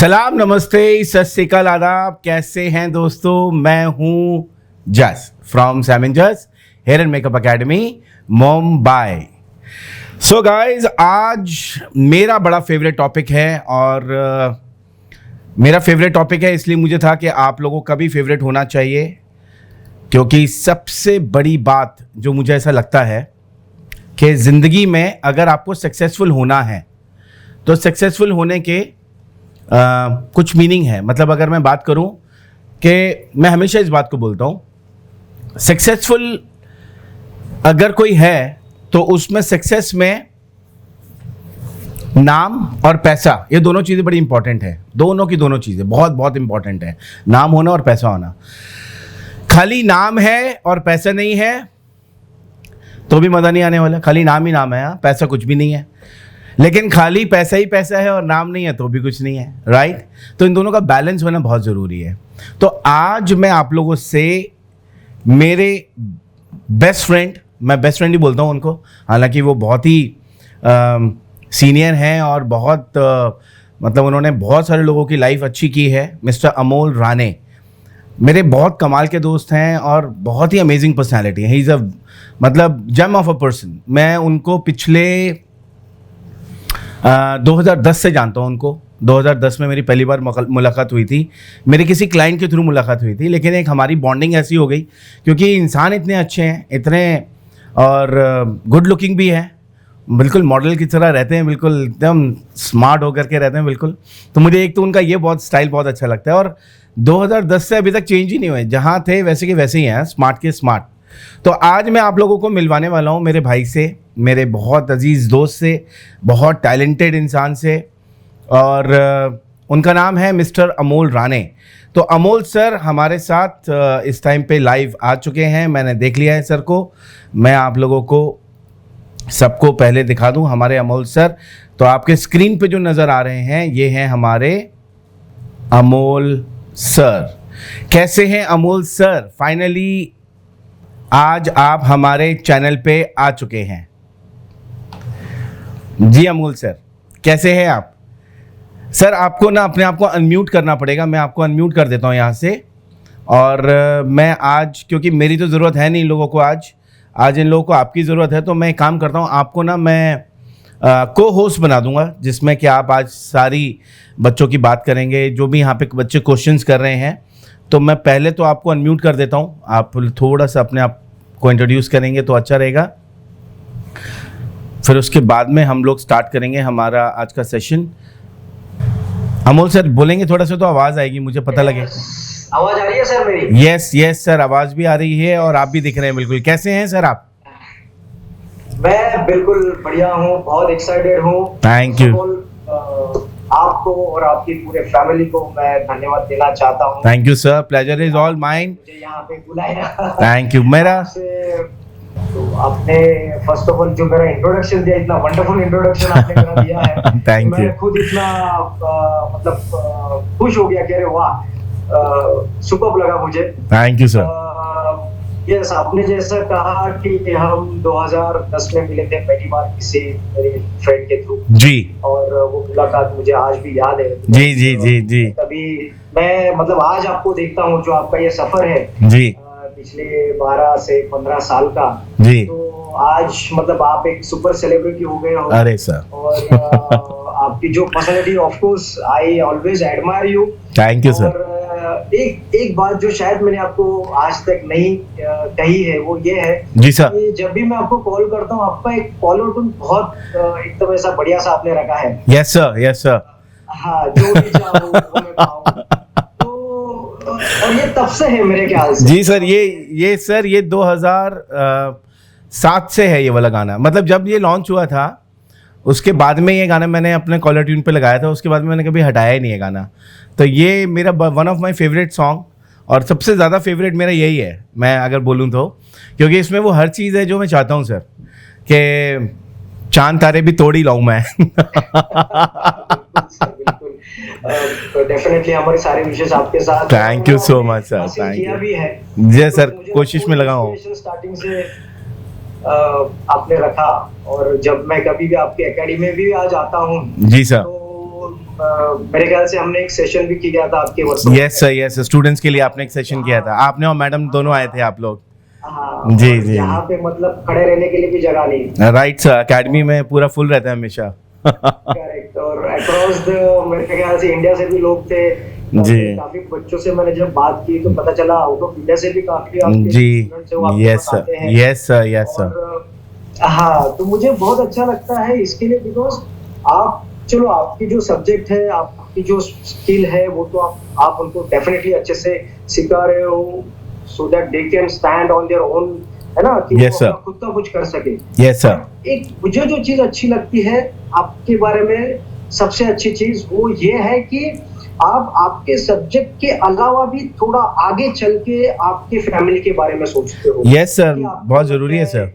सलाम, नमस्ते, सत श्री अकाल, आदाब। कैसे हैं दोस्तों? मैं हूं Jas from Sam Jas hair and makeup academy Mumbai. So guys, आज मेरा बड़ा फेवरेट टॉपिक है और मेरा फेवरेट टॉपिक है इसलिए मुझे था कि आप लोगों का भी फेवरेट होना चाहिए, क्योंकि सबसे बड़ी बात जो मुझे ऐसा लगता है कि ज़िंदगी में अगर आपको सक्सेसफुल होना है तो सक्सेसफुल होने के कुछ मीनिंग है। मतलब अगर मैं बात करूं कि मैं हमेशा इस बात को बोलता हूं, सक्सेसफुल अगर कोई है तो उसमें सक्सेस में नाम और पैसा, ये दोनों चीज़ें बड़ी इंपॉर्टेंट है। दोनों चीज़ें बहुत बहुत इंपॉर्टेंट है, नाम होना और पैसा होना। खाली नाम है और पैसा नहीं है तो भी मज़ा नहीं आने वाला। खाली नाम ही नाम है, पैसा कुछ भी नहीं है। लेकिन खाली पैसा ही पैसा है और नाम नहीं है तो भी कुछ नहीं है, राइट? तो इन दोनों का बैलेंस होना बहुत ज़रूरी है। तो आज मैं आप लोगों से मेरे बेस्ट फ्रेंड, मैं बेस्ट फ्रेंड ही बोलता हूँ उनको, हालांकि वो बहुत ही सीनियर हैं और बहुत मतलब उन्होंने बहुत सारे लोगों की लाइफ अच्छी की है। मिस्टर अमोल राणे मेरे बहुत कमाल के दोस्त हैं और बहुत ही अमेजिंग पर्सनैलिटी है। ही इज़ अ मतलब जेम ऑफ अ पर्सन। मैं उनको पिछले 2010 से जानता हूँ उनको। 2010 में मेरी पहली बार मुलाकात हुई थी, मेरे किसी क्लाइंट के थ्रू मुलाकात हुई थी, लेकिन एक हमारी बॉन्डिंग ऐसी हो गई क्योंकि इंसान इतने अच्छे हैं, इतने और गुड लुकिंग भी है, बिल्कुल मॉडल की तरह रहते हैं, बिल्कुल एकदम स्मार्ट होकर के रहते हैं बिल्कुल। तो मुझे एक तो उनका ये बहुत स्टाइल बहुत अच्छा लगता है और 2010 से अभी तक चेंज ही नहीं हुए, जहाँ थे वैसे के वैसे ही हैं, स्मार्ट के स्मार्ट। तो आज मैं आप लोगों को मिलवाने वाला हूँ मेरे भाई से, मेरे बहुत अजीज़ दोस्त से, बहुत टैलेंटेड इंसान से, और उनका नाम है मिस्टर अमोल राणे। तो अमोल सर हमारे साथ इस टाइम पे लाइव आ चुके हैं। मैंने देख लिया है सर को। मैं आप लोगों को सबको पहले दिखा दूं हमारे अमोल सर। तो आपके स्क्रीन पे जो नज़र आ रहे हैं ये हैं हमारे अमोल सर। कैसे हैं अमोल सर? फाइनली आज आप हमारे चैनल पे आ चुके हैं। जी अमोल सर, कैसे हैं आप? सर आपको ना अपने आप को अनम्यूट करना पड़ेगा, मैं आपको अनम्यूट कर देता हूं यहाँ से। और मैं आज, क्योंकि मेरी तो ज़रूरत है नहीं इन लोगों को, आज इन लोगों को आपकी ज़रूरत है, तो मैं एक काम करता हूँ, आपको ना मैं को होस्ट बना दूंगा, जिसमें कि आप आज सारी बच्चों की बात करेंगे, जो भी यहाँ पे बच्चे क्वेश्चंस कर रहे हैं। तो मैं पहले तो आपको अनम्यूट कर देता हूँ, आप थोड़ा सा अपने आप को इंट्रोड्यूस करेंगे तो अच्छा रहेगा। फिर उसके बाद में हम लोग स्टार्ट करेंगे हमारा आज का सेशन। अमोल सर बोलेंगे थोड़ा सा तो आवाज़ आएगी, मुझे पता लगे। आवाज़ आ रही है सर मेरी? यस सर, आवाज़ भी आ रही है और आप भी दिख रहे हैं बिल्कुल। कैसे हैं सर आप? मैं बिल्कुल बढ़िया हूँ, बहुत एक्साइटेड हूँ। Thank you. आपको और आपकी पूरे फैमिली को मैं धन्यवाद देना चाहता हूँ। Thank you sir, pleasure is all mine. मुझे यहाँ पे बुलाया। Thank you. मेरा तो आपने फर्स्ट ऑफ ऑल जो मेरा इंट्रोडक्शन दिया, इतना वंडरफुल इंट्रोडक्शन आपने मेरा दिया है। Thank you. मैं खुद इतना मतलब खुश हो गया कि अरे वाह, सुपर्ब लगा मुझे। Thank you sir. यस, आपने जैसा कहा कि हम 2010 में मिले थे पहली बार किसी मेरे फ्रेंड के थ्रू जी, और वो मुलाकात मुझे आज भी याद है। जी जी जी जी। तभी मैं मतलब आज आपको देखता हूँ, जो आपका ये सफर है जी, पिछले 12 से 15 साल का जी, तो आज मतलब आप एक सुपर सेलिब्रिटी हो गए हो। अरे सर, और आपकी जो personality, of course I always admire you. Thank you sir. और एक बात जो शायद मैंने आपको आज तक नहीं कही है वो ये है जी सर, कि जब भी मैं आपको कॉल करता हूँ आपका एक कॉलर टोन बहुत एकदम ऐसा बढ़िया सा आपने रखा है। Yes sir, yes sir. हाँ, जो भी चाहो वो मैं पाऊँ। तो और ये तब से है मेरे ख्याल से। जी सर, ये सर ये 2007 से है ये वाला गाना। मतलब जब ये लॉन्च हुआ था उसके बाद में ये गाना मैंने अपने कॉलर ट्यून पे लगाया था, उसके बाद में मैंने कभी हटाया ही नहीं है गाना। तो ये मेरा one of my favourite song और सबसे ज़्यादा फेवरेट मेरा यही है, मैं अगर बोलूँ तो, क्योंकि इसमें वो हर चीज़ है जो मैं चाहता हूँ सर, कि चांद तारे भी तोड़ ही लाऊं मैं। डेफिनेटली हमारे सारे विशेष आपके साथ। Thank you so much sir, thank you. भी है जी सर, कोशिश में लगा हूँ। स्टार्टिंग से आपने रखा और जब मैं कभी भी आपके एकेडमी में भी आ जाता हूँ जी सर, तो मेरे ख्याल से हमने एक सेशन भी किया था आपके workshop. Yes sir, yes, students के लिए आपने एक सेशन किया था, आपने और मैडम दोनों आए थे आप लोग। हाँ, जी और जी यहाँ पे मतलब खड़े रहने के लिए भी जगह नहीं। राइट सर, एकेडमी में पूरा फुल रहता है हमेशा। करेक्ट। और अक्रॉस द मेरे ख्याल से इंडिया से भी लोग थे। जी। काफी बच्चों से मैंने जब बात की तो पता चला आउट ऑफ इंडिया से भी काफी आपके जी, स्टूडेंट्स हैं, वो आपके यस पास सर, आते हैं। Yes sir, yes sir. और हाँ, तो मुझे बहुत अच्छा लगता है इसके लिए, बिकॉज आप चलो आपकी जो सब्जेक्ट है, आपकी जो स्किल है, वो तो आप उनको डेफिनेटली अच्छे से सिखा रहे हो, so that they can stand on their own, है ना, कि Yes, वो sir. अपना खुद का कुछ कर सके। Yes sir. एक मुझे जो चीज अच्छी लगती है आपके बारे में, सबसे अच्छी चीज वो ये है कि आप आपके सब्जेक्ट के अलावा भी थोड़ा आगे चल के आपके फैमिली के बारे में सोचते हो। यस सर, कि आपको बहुत जरूरी है लगता सर।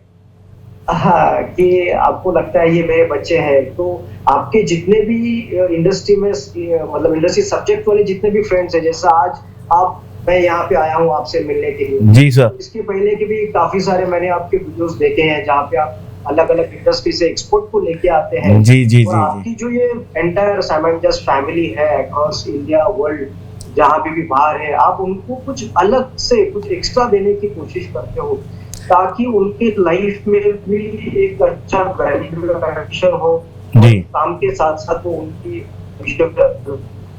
हाँ, कि आपको लगता है ये मेरे बच्चे हैं, तो आपके जितने भी इंडस्ट्री में मतलब इंडस्ट्री सब्जेक्ट वाले जितने भी फ्रेंड्स हैं, जैसा आज मैं यहाँ पे आया हूँ आपसे मिलने के लिए। जी सर। तो इसके पहले के भी काफी सारे मैंने आपके वीडियोस देखे हैं जहाँ पे आप अलग अलग इंडस्ट्री से एक्सपोर्ट को लेके आते हैं। जी जी और जी आपकी जो ये एंटायर सामंजस फैमिली है अक्रॉस इंडिया वर्ल्ड, जहाँ पे भी बाहर है, आप उनको कुछ अलग से कुछ एक्स्ट्रा देने की कोशिश करते हो, ताकि उनके लाइफ में भी एक अच्छा वैल्यू कनेक्शन हो। जी। काम के साथ साथ वो उनकी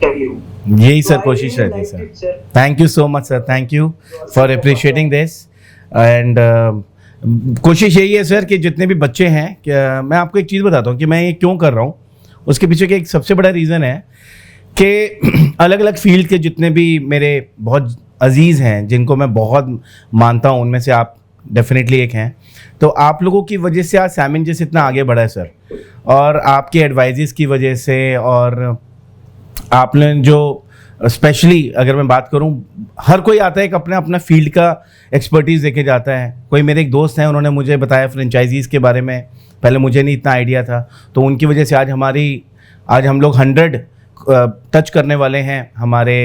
कैरियर हो। यही So सर I कोशिश really रहती है liked sir. it, sir. Thank you so much sir, thank you for appreciating this. And कोशिश यही है सर कि जितने भी बच्चे हैं, मैं आपको एक चीज़ बताता हूँ कि मैं ये क्यों कर रहा हूँ। उसके पीछे का एक सबसे बड़ा रीज़न है कि अलग अलग फील्ड के जितने भी मेरे बहुत अजीज़ हैं, जिनको मैं बहुत मानता हूँ, उनमें से आप डेफिनेटली एक हैं। तो आप लोगों की वजह से आज सामंजस इतना आगे बढ़ा है सर, और आपके एडवाइजेस की वजह से, और आपने जो स्पेशली अगर मैं बात करूं, हर कोई आता है एक अपना अपना फील्ड का एक्सपर्टीज़ लेके जाता है। कोई मेरे एक दोस्त हैं, उन्होंने मुझे बताया फ्रेंचाइजीज़ के बारे में, पहले मुझे नहीं इतना आइडिया था, तो उनकी वजह से आज हम लोग 100 टच करने वाले हैं हमारे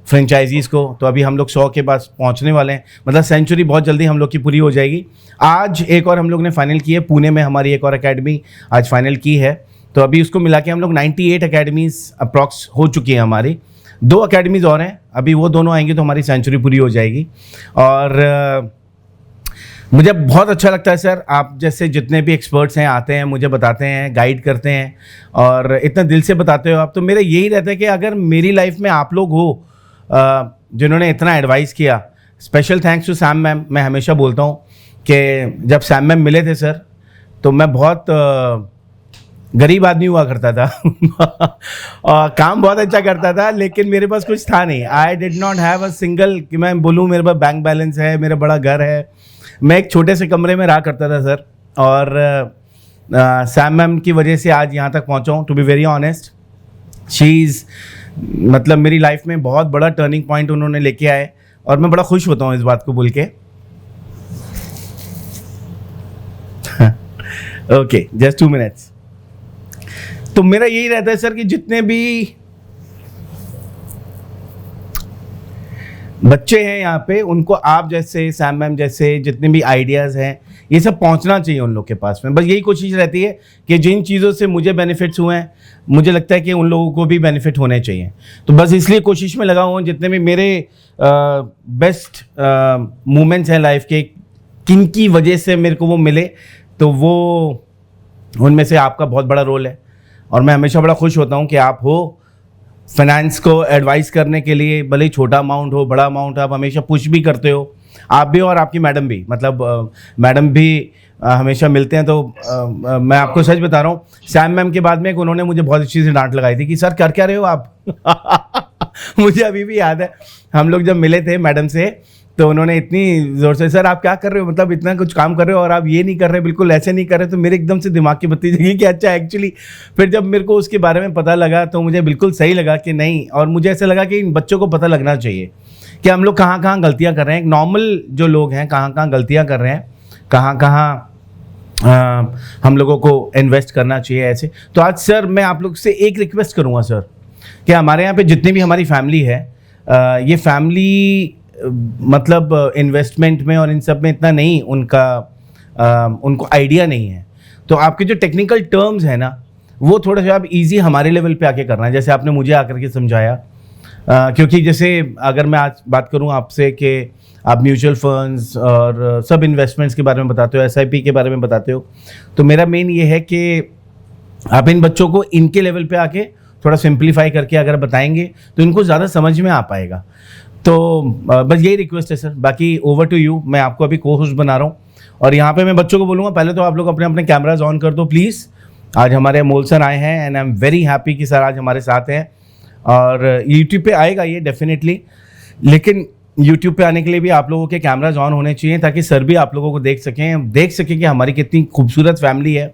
फ्रेंचाइजीज़ को। तो अभी हम लोग 100 के पास पहुंचने वाले हैं, मतलब सेंचुरी बहुत जल्दी हम लोग की पूरी हो जाएगी। आज एक और हम लोग ने फाइनल की है, पुणे में हमारी एक और एकेडमी आज फाइनल की है। तो अभी उसको मिला के हम लोग 98 एकेडमीज़ अप्रॉक्स हो चुकी हैं हमारी। 2 एकेडमीज़ और हैं, अभी वो दोनों आएंगी तो हमारी सेंचुरी पूरी हो जाएगी। और मुझे बहुत अच्छा लगता है सर, आप जैसे जितने भी एक्सपर्ट्स हैं आते हैं, मुझे बताते हैं, गाइड करते हैं, और इतना दिल से बताते हो आप। तो मेरा यही रहता है कि अगर मेरी लाइफ में आप लोग हो जिन्होंने इतना एडवाइस किया, special thanks to Sam ma'am. मैं हमेशा बोलता हूँ कि जब सैम मैम मिले थे सर, तो मैं बहुत गरीब आदमी हुआ करता था और काम बहुत अच्छा करता था, लेकिन मेरे पास कुछ था नहीं। I did not have a single कि मैं बोलूँ मेरे पास बैंक बैलेंस है, मेरा बड़ा घर है। मैं एक छोटे से कमरे में रहा करता था सर, और सैम मैम की वजह से आज यहाँ तक पहुँचा हूँ। To be very honest, she is मतलब मेरी लाइफ में बहुत बड़ा टर्निंग पॉइंट उन्होंने लेके आए, और मैं बड़ा खुश होता हूँ इस बात को बोल के। Okay, just 2 minutes. तो मेरा यही रहता है सर कि जितने भी बच्चे हैं यहाँ पे, उनको आप जैसे सैम मैम जैसे जितने भी आइडियाज़ हैं, ये सब पहुँचना चाहिए उन लोग के पास में। बस यही कोशिश रहती है कि जिन चीज़ों से मुझे बेनिफिट्स हुए हैं, मुझे लगता है कि उन लोगों को भी बेनिफिट होने चाहिए। तो बस इसलिए कोशिश में लगा हुआ हूँ, जितने भी मेरे बेस्ट मोमेंट्स हैं लाइफ के, किन की वजह से मेरे को वो मिले, तो वो उनमें से आपका बहुत बड़ा रोल है। और मैं हमेशा बड़ा खुश होता हूँ कि आप हो फाइनेंस को एडवाइस करने के लिए, भले ही छोटा अमाउंट हो बड़ा अमाउंट, आप हमेशा पुश भी करते हो, आप भी और आपकी मैडम भी। मतलब मैडम भी हमेशा मिलते हैं। तो मैं आपको सच बता रहा हूँ, सैम मैम के बाद में एक उन्होंने मुझे बहुत अच्छी सी डांट लगाई थी कि सर कर क्या रहे हो आप। मुझे अभी भी याद है, हम लोग जब मिले थे मैडम से, तो उन्होंने इतनी ज़ोर से, सर आप क्या कर रहे हो, मतलब इतना कुछ काम कर रहे हो और आप ये नहीं कर रहे, बिल्कुल ऐसे नहीं कर रहे। तो मेरे एकदम से दिमाग की बत्ती जगी कि अच्छा, एक्चुअली फिर जब मेरे को उसके बारे में पता लगा तो मुझे बिल्कुल सही लगा कि नहीं, और मुझे ऐसा लगा कि इन बच्चों को पता लगना चाहिए कि हम लोग कहाँ कहाँ गलतियाँ कर रहे हैं। नॉर्मल जो लोग हैं कहाँ कहाँ गलतियाँ कर रहे हैं, कहाँ कहाँ हम लोगों को इन्वेस्ट करना चाहिए ऐसे। तो आज सर मैं आप लोग से एक रिक्वेस्ट करूँगा सर, कि हमारे यहाँ पे जितनी भी हमारी फैमिली है, ये फैमिली मतलब इन्वेस्टमेंट में और इन सब में इतना नहीं उनको आइडिया नहीं है। तो आपके जो टेक्निकल टर्म्स हैं ना, वो थोड़ा सा अब ईजी हमारे लेवल पे आके करना है, जैसे आपने मुझे आकर के समझाया। क्योंकि जैसे अगर मैं आज बात करूं आपसे कि आप म्यूचुअल फंड्स और सब इन्वेस्टमेंट्स के बारे में बताते हो, SIP के बारे में बताते हो, तो मेरा मेन ये है कि आप इन बच्चों को इनके लेवल पे आके थोड़ा सिंप्लीफाई करके अगर बताएंगे तो इनको ज़्यादा समझ में आ पाएगा। तो बस यही रिक्वेस्ट है सर, बाकी ओवर टू यू। मैं आपको अभी को होस्ट बना रहा हूँ और यहाँ पे मैं बच्चों को बोलूँगा पहले तो आप लोग अपने अपने कैमराज ऑन कर दो प्लीज़। आज हमारे अमोल सर आए हैं and I am very happy कि सर आज हमारे साथ हैं। और यूट्यूब पे आएगा ये डेफिनेटली, लेकिन यूट्यूब पे आने के लिए भी आप लोगों के कैमराज ऑन होने चाहिए ताकि सर भी आप लोगों को देख सकें कि हमारी कितनी खूबसूरत फैमिली है,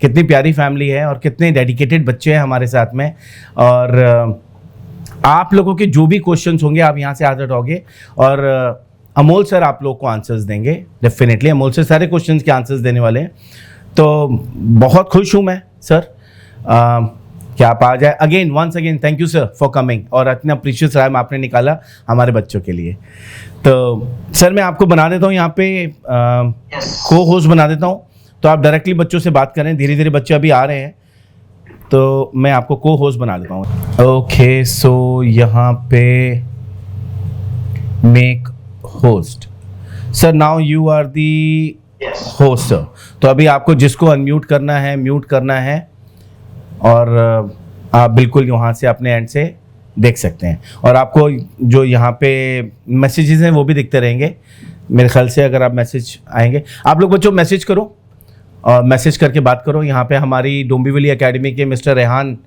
कितनी प्यारी फैमिली है और कितने डेडिकेटेड बच्चे हैं हमारे साथ में। और आप लोगों के जो भी क्वेश्चंस होंगे आप यहाँ से आज उठाओगे और अमोल सर आप लोग को आंसर्स देंगे डेफिनेटली। अमोल सर सारे क्वेश्चंस के आंसर्स देने वाले हैं। तो बहुत खुश हूँ मैं सर क्या आप आ जाए। Again once again thank you sir for coming और इतना प्रीशियस टाइम आपने निकाला हमारे बच्चों के लिए। तो सर मैं आपको बना देता हूँ यहाँ पे को होस्ट बना देता हूँ, तो आप डायरेक्टली बच्चों से बात करें। धीरे धीरे बच्चे अभी आ रहे हैं तो मैं आपको को होस्ट बना देता हूँ। ओके सो यहाँ पे make host sir, now you are the host sir. तो अभी आपको जिसको अनम्यूट करना है म्यूट करना है और आप बिल्कुल वहाँ से अपने एंड से देख सकते हैं और आपको जो यहाँ पे मैसेजेस हैं वो भी दिखते रहेंगे मेरे ख्याल से। अगर आप मैसेज आएंगे आप लोग बच्चों मैसेज करो और मैसेज करके बात करो। यहाँ पे हमारी डोंबिवली एकेडमी के मिस्टर रेहान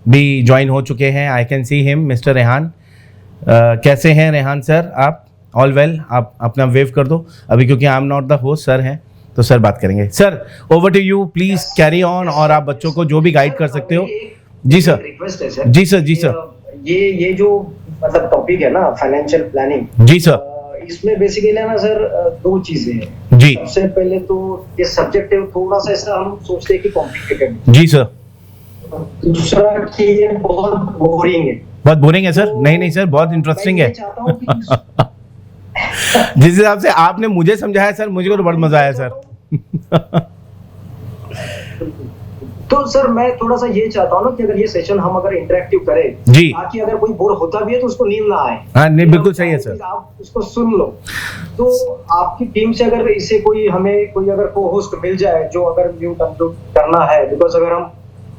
भी ज्वाइन हो चुके हैं। I can see him. Mister Rehan कैसे हैं रेहान सर आप? All well. आप अपना वेव कर दो अभी क्योंकि I am not the host, sir हैं तो सर बात करेंगे। Sir over to you please carry on और आप बच्चों को जो भी गाइड कर सकते हो। जी सर। रिक्वेस्ट है सर। जी सर। जी सर। ये जो मतलब टॉपिक है ना फाइनेंशियल प्लानिंग, जी सर, इसमें बेसिकली है ना सर दो चीजें हैं जी। सबसे पहले तो ये सब्जेक्ट है थोड़ा सा ऐसा हम सोचते हैं कि कॉम्प्लिकेटेड। जी सर। दूसरा कि ये बहुत बोरिंग है। बहुत बोरिंग है सर? तो नहीं सर बहुत इंटरेस्टिंग है। चाहता हूं कि जिस हिसाब से आपने मुझे समझाया सर मुझे को तो बहुत मजा आया सर। तो सर मैं थोड़ा सा ये चाहता हूँ ना कि अगर ये सेशन हम अगर इंटरेक्टिव करें जी, ताकि अगर कोई बोर होता भी है तो उसको नींद ना आए। हाँ नहीं बिल्कुल सही है सर। आप उसको सुन लो। तो आपकी टीम से अगर इसे कोई हमें कोई अगर को होस्ट मिल जाए जो अगर म्यूट अनम्यूट करना है, बिकॉज अगर हम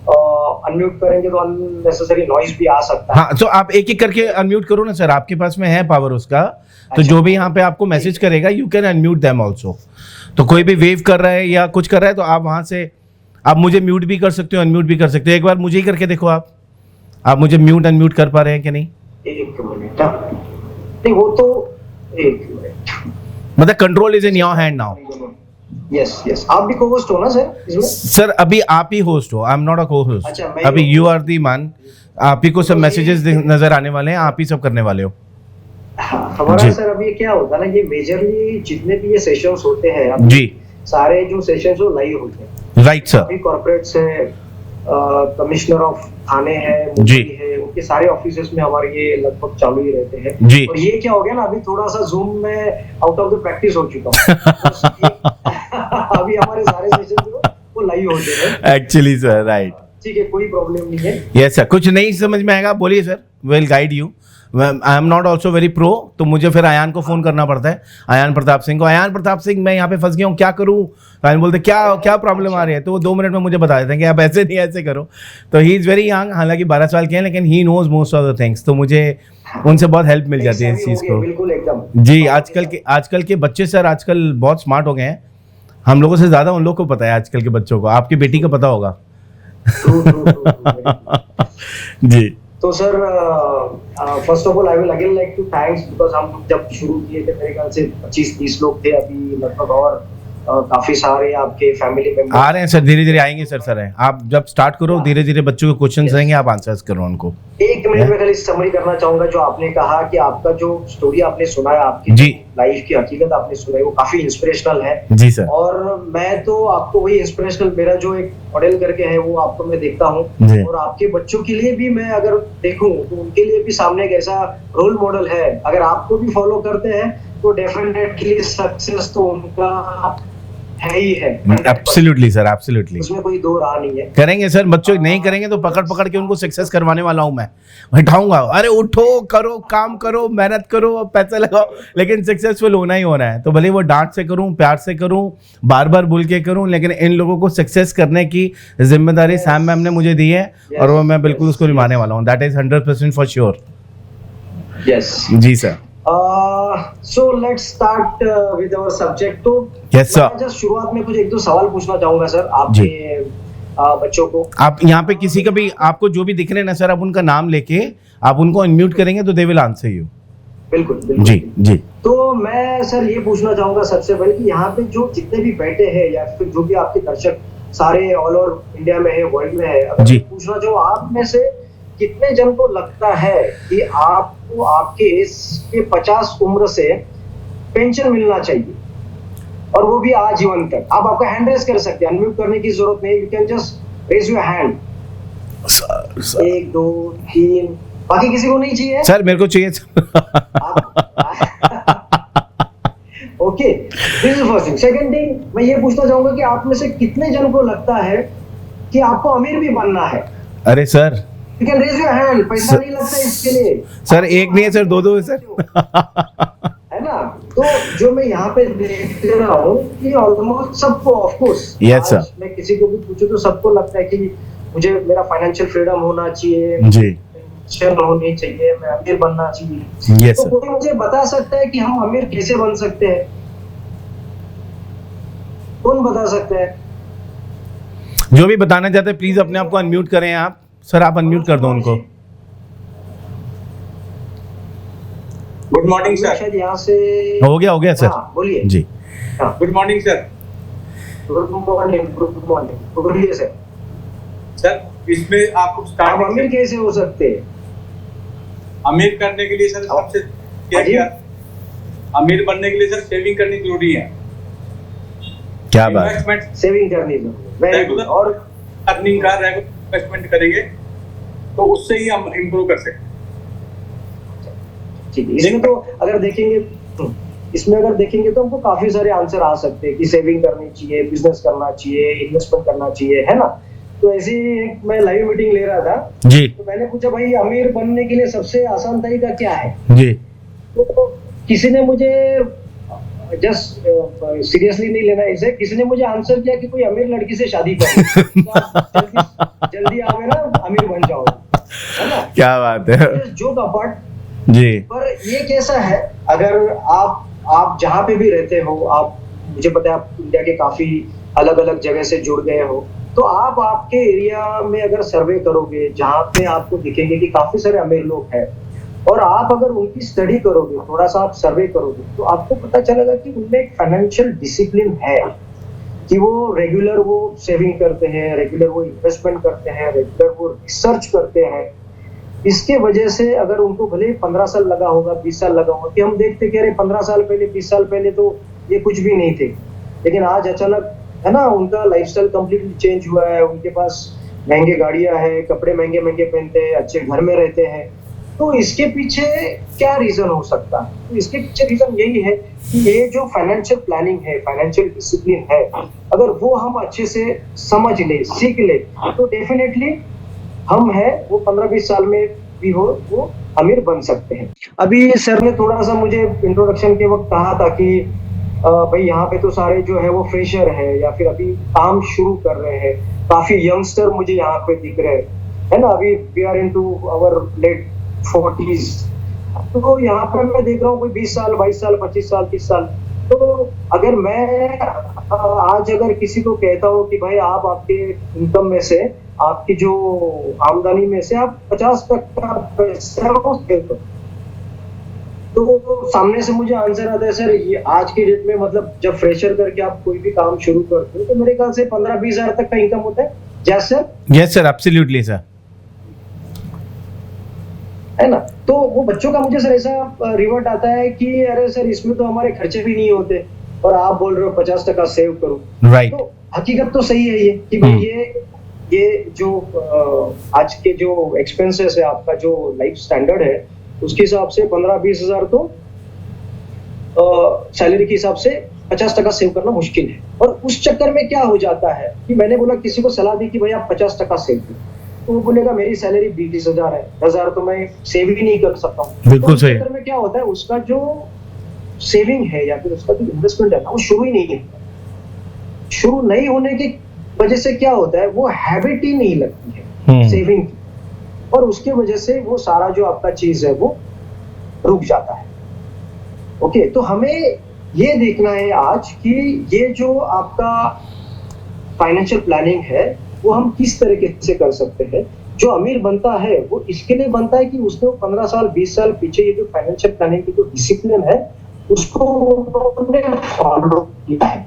अनम्यूट करेंगे तो अननेसेसरी नॉइज भी आ सकता है। हाँ तो आप एक एक करके अनम्यूट करो ना सर, आपके पास में है पावर उसका। तो जो भी यहाँ पे आपको मैसेज करेगा you can unmute them also. तो कोई भी वेव कर रहा है या कुछ कर रहा है तो आप वहाँ से आप मुझे म्यूट भी कर सकते हो अनम्यूट भी कर सकते हो। एक बार मुझे ही करके देखो आप मुझे म्यूट अनम्यूट कर पा रहे हैं कि नहीं? एक मिनट। नहीं वो तो एक मिनट, मतलब control is in your hand now. Yes आप भी को-होस्ट हो ना सर इसमें? सर अभी आप ही होस्ट हो, आई एम नॉट अ को-होस्ट। अच्छा, अभी यू आर दी मैन। आप ही को सब मैसेजेस नजर आने वाले हैं, आप ही सब करने वाले हो। हमारा सर अभी क्या होता है ना, ये मेजरली जितने भी ये सेशंस होते हैं जी, सारे जो सेशंस वो लाइव होते हैं। Right sir. अभी कॉर्पोरेट्स है, कमिश्नर ऑफ थाने है, मुंबई है, उनके सारे ऑफिसेस में हमारे ये लगभग चालू ही रहते हैं जी। और ये क्या हो गया ना, अभी थोड़ा सा जूम में आउट ऑफ द प्रैक्टिस हो चुका हूँ। अभी हमारे सारे सेशन जो वो लाइव होते हैं एक्चुअली सर। राइट, ठीक है, कोई प्रॉब्लम नहीं है। Yes sir. कुछ नहीं समझ में आएगा बोलिए sir, will guide you. I am not also very pro, तो मुझे फिर अयान को फोन करना पड़ता है, अयान प्रताप सिंह को। अयान प्रताप सिंह मैं यहाँ पे फंस गया हूँ, क्या करूँ? अयान बोलते क्या प्रॉब्लम आ रही है, तो वो 2 मिनट में मुझे बता देते हैं कि आप ऐसे नहीं ऐसे करो। तो ही इज़ वेरी यंग, हालांकि 12 साल के हैं, लेकिन he knows most of the things. तो मुझे उनसे बहुत हेल्प मिल जाती है इस चीज़ को। बिल्कुल एकदम जी। आजकल के बच्चे सर आजकल बहुत स्मार्ट हो गए हैं, हम लोगों से ज़्यादा उन लोग को पता है आजकल के बच्चों को। आपकी बेटी को पता होगा। जी। तो sir first of all I will again like to thanks, because हम जब शुरू किए थे मेरे ख्याल से 25-30 लोग थे, अभी लगभग और काफी सारे आपके फैमिली मेंबर आ रहे हैं सर, धीरे धीरे आएंगे सर। आप जब स्टार्ट करो धीरे धीरे बच्चों के क्वेश्चंस रहेंगे, आप आंसर्स करो उनको। एक मिनट में खाली समरी करना चाहूंगा। जो आपने कहा कि आपका जो स्टोरी आपने सुना है, आपकी जी, लाइफ की हकीकत आपने सुनाई, वो काफी इंस्पिरेशनल है। जी सर। और मैं तो आपको वही इंस्पिरेशनल, मेरा जो एक मॉडल करके है वो आपको मैं देखता हूँ, और आपके बच्चों के लिए भी मैं अगर देखूं तो उनके लिए भी सामने एक ऐसा रोल मॉडल है। अगर आपको भी फॉलो करते हैं तो डेफिनेटली सक्सेस तो उनका है ही है। एब्सोल्युटली सर, एब्सोल्युटली उसमें कोई दो राह नहीं है। करेंगे सर, बच्चों नहीं करेंगे तो पकड़ पकड़ के उनको सक्सेस करवाने वाला हूं मैं, उठाऊंगा, अरे उठो, करो, काम करो, मेहनत करो, पैसा लगाओ, लेकिन सक्सेसफुल होना ही होना है। तो भले वो डांट से करूं, प्यार से करूं, बार बार बोल के करूं, लेकिन इन लोगों को सक्सेस करने की जिम्मेदारी सैम मैम ने मुझे दी है, और वो मैं बिल्कुल उसको निभाने वाला हूँ। That is 100% for sure. Yes जी sir. So let's start with our subject. तो यस सर। मैं जस्ट शुरुआत में कुछ एक दो सवाल पूछना चाहूंगा सर आपके बच्चों को। आप यहाँ पे किसी का भी, आपको जो भी दिख रहे हैं ना सर, आप उनका नाम लेके आप उनको अनम्यूट करेंगे तो दे विल आंसर यू। बिल्कुल बिल्कुल जी जी। तो मैं सर ये पूछना चाहूंगा सबसे पहले कि यहाँ पे जो जितने भी बैठे हैं या फिर जो भी आपके दर्शक सारे ऑल ओवर इंडिया में है, वर्ल्ड में है, अगर जी। मैं पूछना चाहूँ आप में से कितने जन को लगता है कि आपको आपके एज के 50 उम्र से पेंशन मिलना चाहिए, और वो भी आजीवन तक? आप आपका हैंड रेज कर सकते हैं, अनम्यूट करने की जरूरत नहीं, you can just raise your hand. Sir 1 2 3, बाकी किसी को नहीं चाहिए? सर मेरे को चाहिए। Okay, this is first thing. Second thing, मैं ये पूछना चाहूंगा कि आप में से कितने जन को लगता है कि आपको अमीर भी बनना है? अरे sir, you can raise your hand. पैसा नहीं लगता इसके लिए सर एक नहीं है सर, दो है सर। है ना? तो जो मैं यहाँ पे देख रहा हूँ कि ऑलमोस्ट सबको, ऑफ कोर्स Yes, sir. मैं किसी को भी पूछूं तो सबको लगता है कि मुझे मेरा फाइनेंशियल फ्रीडम होना चाहिए, जी। पेंशन होनी चाहिए, मैं अमीर बनना चाहिए। Yes, तो sir. कोई मुझे बता सकता है कि हम अमीर कैसे बन सकते हैं? कौन बता सकता है? जो भी बताना चाहते हैं प्लीज अपने आप को अनम्यूट करें। आप सर, आप अनम्यूट कर दो उनको। Good morning sir. शायद यहाँ से हो गया सर। हाँ, बोलिए। जी। हाँ, good morning sir. Good morning. Good morning. बोलिए सर। सर इसमें आपको आप स्टार्टिंग अमीर कैसे हो सकते हैं? अमीर करने के लिए सर सबसे क्या जी। किया, अमीर बनने के लिए सर सेविंग करनी जरूरी है। क्या बात है। इन्वेस्टमेंट सेविंग करनी है। Very good. और अर्निंग का रेगुलर इन्वेस्टमेंट करेंगे तो उससे ही हम इम्प्रूव कर सकते हैं। ठीक है, इसमें तो अगर देखेंगे तो हमको काफी सारे आंसर आ सकते हैं कि सेविंग करनी चाहिए, बिजनेस करना चाहिए, इन्वेस्टमेंट करना चाहिए, है ना? तो ऐसी एक मैं लाइव मीटिंग ले रहा था, जी तो मैंने पूछा भाई अमीर बनने के लिए सबसे आसान तरीका क्या है? जी। तो किसी ने मुझे, जस्ट सीरियसली नहीं लेना इसे, किसी ने मुझे आंसर किया कि कोई अमीर लड़की से शादी करो, तो आप जल्दी आओगे ना, अमीर बन जाओगे, है ना? क्या बात है। जोक अपार्ट, जी पर ये कैसा है, अगर आप जहाँ पे भी रहते हो, आप, मुझे पता है आप इंडिया के काफी अलग अलग जगह से जुड़ गए हो, तो आप आपके एरिया में अगर सर्वे करोगे जहाँ पे आपको दिखेंगे कि काफी सारे अमीर लोग हैं, और आप अगर उनकी स्टडी करोगे, थोड़ा सा आप सर्वे करोगे, तो आपको पता चलेगा कि उनमें एक फाइनेंशियल डिसिप्लिन है कि वो रेगुलर वो सेविंग करते हैं, रेगुलर वो इन्वेस्टमेंट करते हैं, रेगुलर वो रिसर्च करते हैं। इसके वजह से अगर उनको भले 15 साल लगा होगा, 20 साल लगा होगा, कि हम देखते कि अरे 15 साल पहले, 20 साल पहले तो ये कुछ भी नहीं थे, लेकिन आज अचानक, है ना, उनका लाइफस्टाइल कंप्लीटली चेंज हुआ है, उनके पास महंगे गाड़ियां हैं, कपड़े महंगे महंगे पहनते हैं, अच्छे घर में रहते हैं। तो इसके पीछे क्या रीजन हो सकता है? तो इसके पीछे रीजन यही है कि ये जो फाइनेंशियल प्लानिंग है, फाइनेंशियल डिसिप्लिन है, अगर वो हम अच्छे से समझ ले, सीख ले, तो डेफिनेटली हम है वो 15-20 साल में भी हो वो अमीर बन सकते हैं। अभी सर ने थोड़ा सा मुझे इंट्रोडक्शन के वक्त कहा था कि भाई यहाँ पे तो सारे जो है वो फ्रेशर है या फिर अभी काम शुरू कर रहे हैं, काफी यंगस्टर मुझे यहाँ पे दिख रहे हैं, है ना? अभी we are into our late 40s, तो यहाँ पर मैं देख रहा हूँ कोई 20 साल, 22 साल, 25 साल, 30 साल। तो अगर मैं आज अगर किसी को कहता हूँ कि भाई आप आपके इनकम में से, आपकी जो आमदनी में से आप 50% पैसा दो, तो सामने से मुझे आंसर आता है, सर ये आज की डेट में, मतलब जब फ्रेशर करके आप कोई भी काम शुरू करते हो तो मेरे ख्याल से 15-20 हजार तक का इनकम होता है। Yes sir? Yes sir, absolutely sir, है ना? तो वो बच्चों का मुझे सर ऐसा रिवर्ट आता है कि अरे सर इसमें तो हमारे खर्चे भी नहीं होते और आप बोल रहे हो 50% सेव करो। राइट। तो हकीकत तो सही है ये कि भाई ये जो आज के जो एक्सपेंसेस है, आपका जो लाइफ स्टैंडर्ड है, उसके हिसाब से 15-20 हजार तो सैलरी के हिसाब से 50% सेव करना मुश्किल है। और उस चक्कर में क्या हो जाता है कि मैंने बोला किसी को सलाह दी कि भाई आप 50% सेव करो, तो वो बोलेगा मेरी सैलरी 20,000 है, 10,000 तो मैं सेव ही नहीं कर सकता हूँ। बिल्कुल तो उस सही। चक्कर में क्या होता है, उसका जो सेविंग है या फिर उसका जो इन्वेस्टमेंट है ना, वो शुरू ही नहीं होता। शुरू नहीं होने की वजह से क्या होता है, वो हैबिट ही नहीं लगती है सेविंग की, और उसके वजह से वो सारा जो आपका चीज है वो रुक जाता है। ओके, तो हमें ये देखना है आज कि ये जो आपका फाइनेंशियल प्लानिंग है वो हम किस तरीके से कर सकते हैं। जो अमीर बनता है वो इसके लिए बनता है कि उसने 15 साल 20 साल पीछे ये जो फाइनेंशियल प्लानिंग की जो डिसिप्लिन है उसको उन्होंने फॉलो किया है।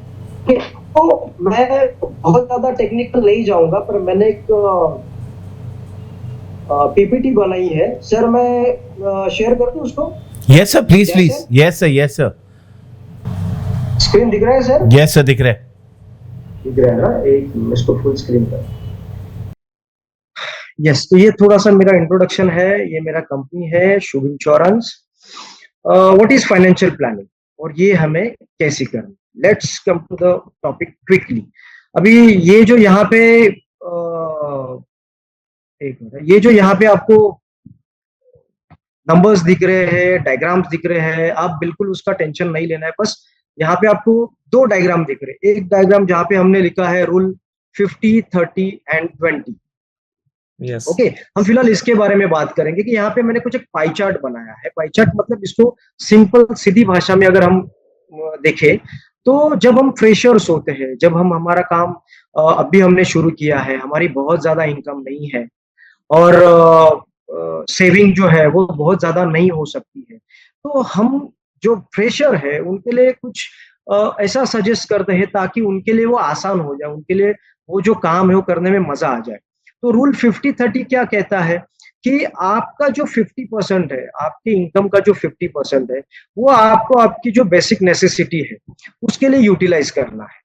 ठीक है? तो मैं बहुत ज्यादा टेक्निकल नहीं जाऊंगा, पर मैंने एक पीपीटी बनाई है सर, मैं शेयर कर दूं उसको? Yes sir, please Yes, please. sir. Yes sir, yes sir, screen दिख रहा है सर? यस सर, दिख रहा है। दिख रहा है ना, एक इसको फुल स्क्रीन कर। यस, तो ये थोड़ा सा मेरा इंट्रोडक्शन है, ये मेरा कंपनी है Shubh insurance. What is financial planning और ये हमें कैसे करना। Let's come to the topic quickly. अभी ये जो यहाँ पे एक मिनट, ये जो यहाँ पे आपको नंबर्स दिख रहे हैं, डायग्राम्स दिख रहे हैं, आप बिल्कुल उसका टेंशन नहीं लेना है। बस यहाँ पे आपको दो डायग्राम दिख रहे हैं। एक डायग्राम जहाँ पे हमने लिखा है रूल 50, 30 एंड 20। यस ओके, हम फिलहाल इसके बारे में बात करेंगे कि यहाँ पे मैंने कुछ एक पाई चार्ट बनाया है। पाई चार्ट मतलब इसको सिंपल सीधी भाषा में अगर हम देखें तो जब हम फ्रेशर्स होते हैं, जब हम हमारा काम अभी हमने शुरू किया है, हमारी बहुत ज्यादा इनकम नहीं है और सेविंग जो है वो बहुत ज्यादा नहीं हो सकती है, तो हम जो फ्रेशर है उनके लिए कुछ ऐसा सजेस्ट करते हैं ताकि उनके लिए वो आसान हो जाए, उनके लिए वो जो काम है वो करने में मजा आ जाए। तो रूल 50-30 क्या कहता है कि आपका जो 50% है, आपके इनकम का जो 50% है, वो आपको आपकी जो बेसिक नेसेसिटी है उसके लिए यूटिलाइज करना है।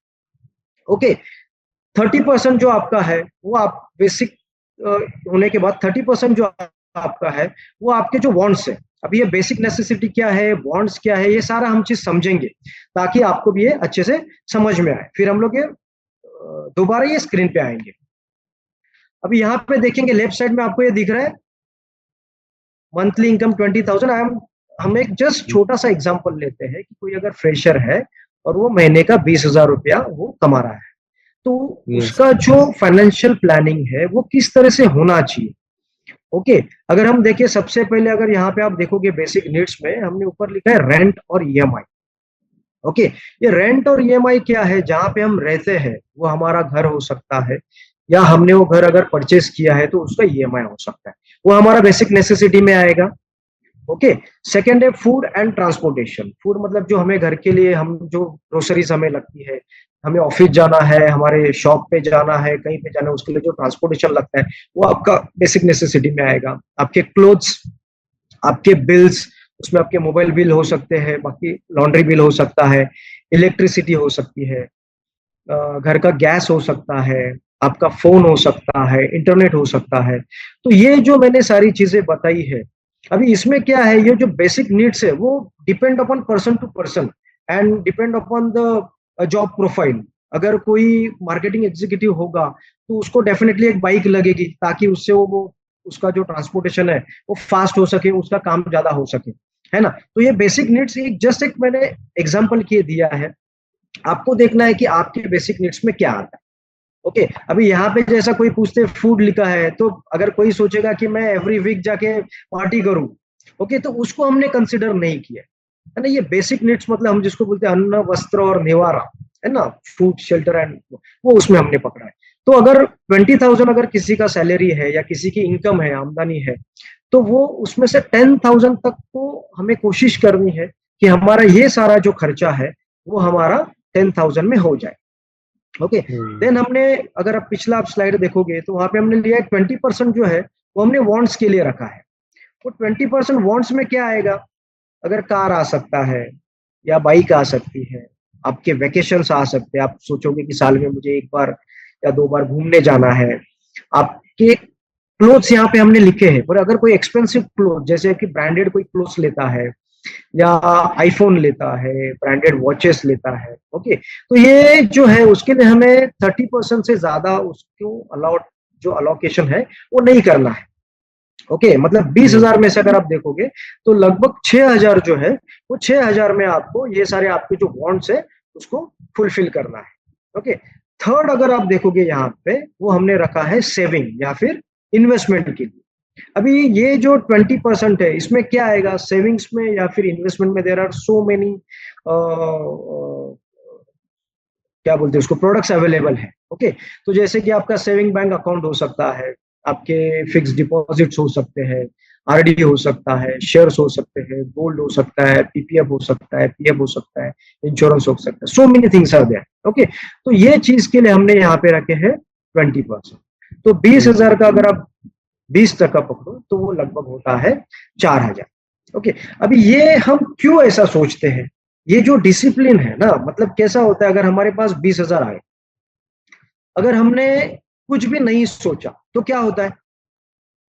ओके, 30% जो आपका है वो आप बेसिक होने के बाद 30% जो आपका है वो आपके जो वांट्स है। अब ये बेसिक नेसेसिटी क्या है, वांट्स क्या है, ये सारा हम चीज समझेंगे ताकि आपको भी ये अच्छे से समझ में आए। फिर हम लोग ये दोबारा ये स्क्रीन पे आएंगे। अभी यहाँ पे देखेंगे लेफ्ट साइड में आपको ये दिख रहा है मंथली इनकम 20,000। हम एक जस्ट छोटा सा एग्जांपल लेते हैं कि कोई अगर फ्रेशर है और वो महीने का 20,000 रुपया वो कमा रहा है, तो उसका जो फाइनेंशियल प्लानिंग है वो किस तरह से होना चाहिए। ओके, अगर हम देखिए सबसे पहले अगर यहाँ पे आप देखोगे बेसिक नीड्स में हमने ऊपर लिखा है रेंट और ईएमआई। ओके, ये रेंट और ईएमआई क्या है, जहाँ पे हम रहते हैं वो हमारा घर हो सकता है या हमने वो घर अगर परचेस किया है तो उसका ईएमआई हो सकता है, वो हमारा बेसिक नेसेसिटी में आएगा। ओके, सेकेंड है फूड एंड ट्रांसपोर्टेशन। फूड मतलब जो हमें घर के लिए हम जो ग्रोसरीज हमें लगती है, हमें ऑफिस जाना है, हमारे शॉप पे जाना है, कहीं पे जाना है, उसके लिए जो ट्रांसपोर्टेशन लगता है वो आपका बेसिक नेसेसिटी में आएगा। आपके क्लोथ्स, आपके बिल्स, उसमें आपके मोबाइल बिल हो सकते हैं, बाकी लॉन्ड्री बिल हो सकता है, इलेक्ट्रिसिटी हो सकती है, घर का गैस हो सकता है, आपका फोन हो सकता है, इंटरनेट हो सकता है। तो ये जो मैंने सारी चीजें बताई है, अभी इसमें क्या है, ये जो बेसिक नीड्स है वो depend upon person to person and depend upon the job profile. अगर कोई मार्केटिंग एग्जीक्यूटिव होगा तो उसको डेफिनेटली एक बाइक लगेगी ताकि उससे वो उसका जो ट्रांसपोर्टेशन है वो फास्ट हो सके, उसका काम ज्यादा हो सके, है ना। तो ये बेसिक नीड्स एक जस्ट एक मैंने एग्जांपल किए दिया है, आपको देखना है कि आपके बेसिक नीड्स में क्या आता है। ओके, अभी यहाँ पे जैसा कोई पूछते फूड लिखा है, तो अगर कोई सोचेगा कि मैं एवरी वीक जाके पार्टी करूं, ओके, तो उसको हमने कंसिडर नहीं किया है ना। ये बेसिक नीड्स मतलब हम जिसको बोलते हैं अन्न वस्त्र और निवारा, है ना, फूड शेल्टर एंड, वो उसमें हमने पकड़ा है। तो अगर 20,000 अगर किसी का सैलरी है या किसी की इनकम है, आमदनी है, तो वो उसमें से 10,000 तक को हमें कोशिश करनी है कि हमारा ये सारा जो खर्चा है वो हमारा 10,000 में हो जाए। ओके, देन हमने अगर आप पिछला आप स्लाइड देखोगे तो वहां पे हमने लिया है 20% जो है वो हमने वांट्स के लिए रखा है। वो 20% वांट्स में क्या आएगा, अगर कार आ सकता है या बाइक आ सकती है, आपके वेकेशंस आ सकते हैं, आप सोचोगे कि साल में मुझे एक बार या दो बार घूमने जाना है। आपके क्लोथ्स यहाँ पे हमने लिखे हैं, पर अगर कोई एक्सपेंसिव क्लोथ जैसे कि ब्रांडेड कोई क्लोथ्स लेता है या आईफोन लेता है, ब्रांडेड वॉचेस लेता है, ओके, तो ये जो है उसके लिए हमें 30% से ज्यादा उसको अलॉट, जो अलोकेशन है वो नहीं करना है। ओके, मतलब 20,000 में से अगर आप देखोगे तो लगभग 6,000 जो है वो 6,000 में आपको ये सारे आपके जो वांट्स है उसको फुलफिल करना है। ओके, थर्ड अगर आप देखोगे यहाँ पे वो हमने रखा है सेविंग या फिर इन्वेस्टमेंट के लिए। अभी ये जो 20% है इसमें क्या आएगा, सेविंग्स में या फिर इन्वेस्टमेंट में देर आर सो मेनी क्या बोलते हैं उसको, प्रोडक्ट्स अवेलेबल है। ओके, तो जैसे कि आपका सेविंग बैंक अकाउंट हो सकता है, आपके फिक्स डिपॉजिट्स हो सकते हैं, आरडी हो सकता है, शेयर्स हो सकते हैं, गोल्ड हो सकता है, पीपीएफ हो सकता है, पीएफ हो सकता है, इंश्योरेंस हो सकता है, so many things are there. Okay, तो ये चीज के लिए हमने यहाँ पे रखे हैं 20%। तो 20,000 का अगर आप 20% पकड़ो तो वो लगभग होता है 4,000। ओके, अभी ये हम क्यों ऐसा सोचते हैं, ये जो डिसिप्लिन है ना, मतलब कैसा होता है, अगर हमारे पास 20,000 आए, अगर हमने कुछ भी नहीं सोचा तो क्या होता है,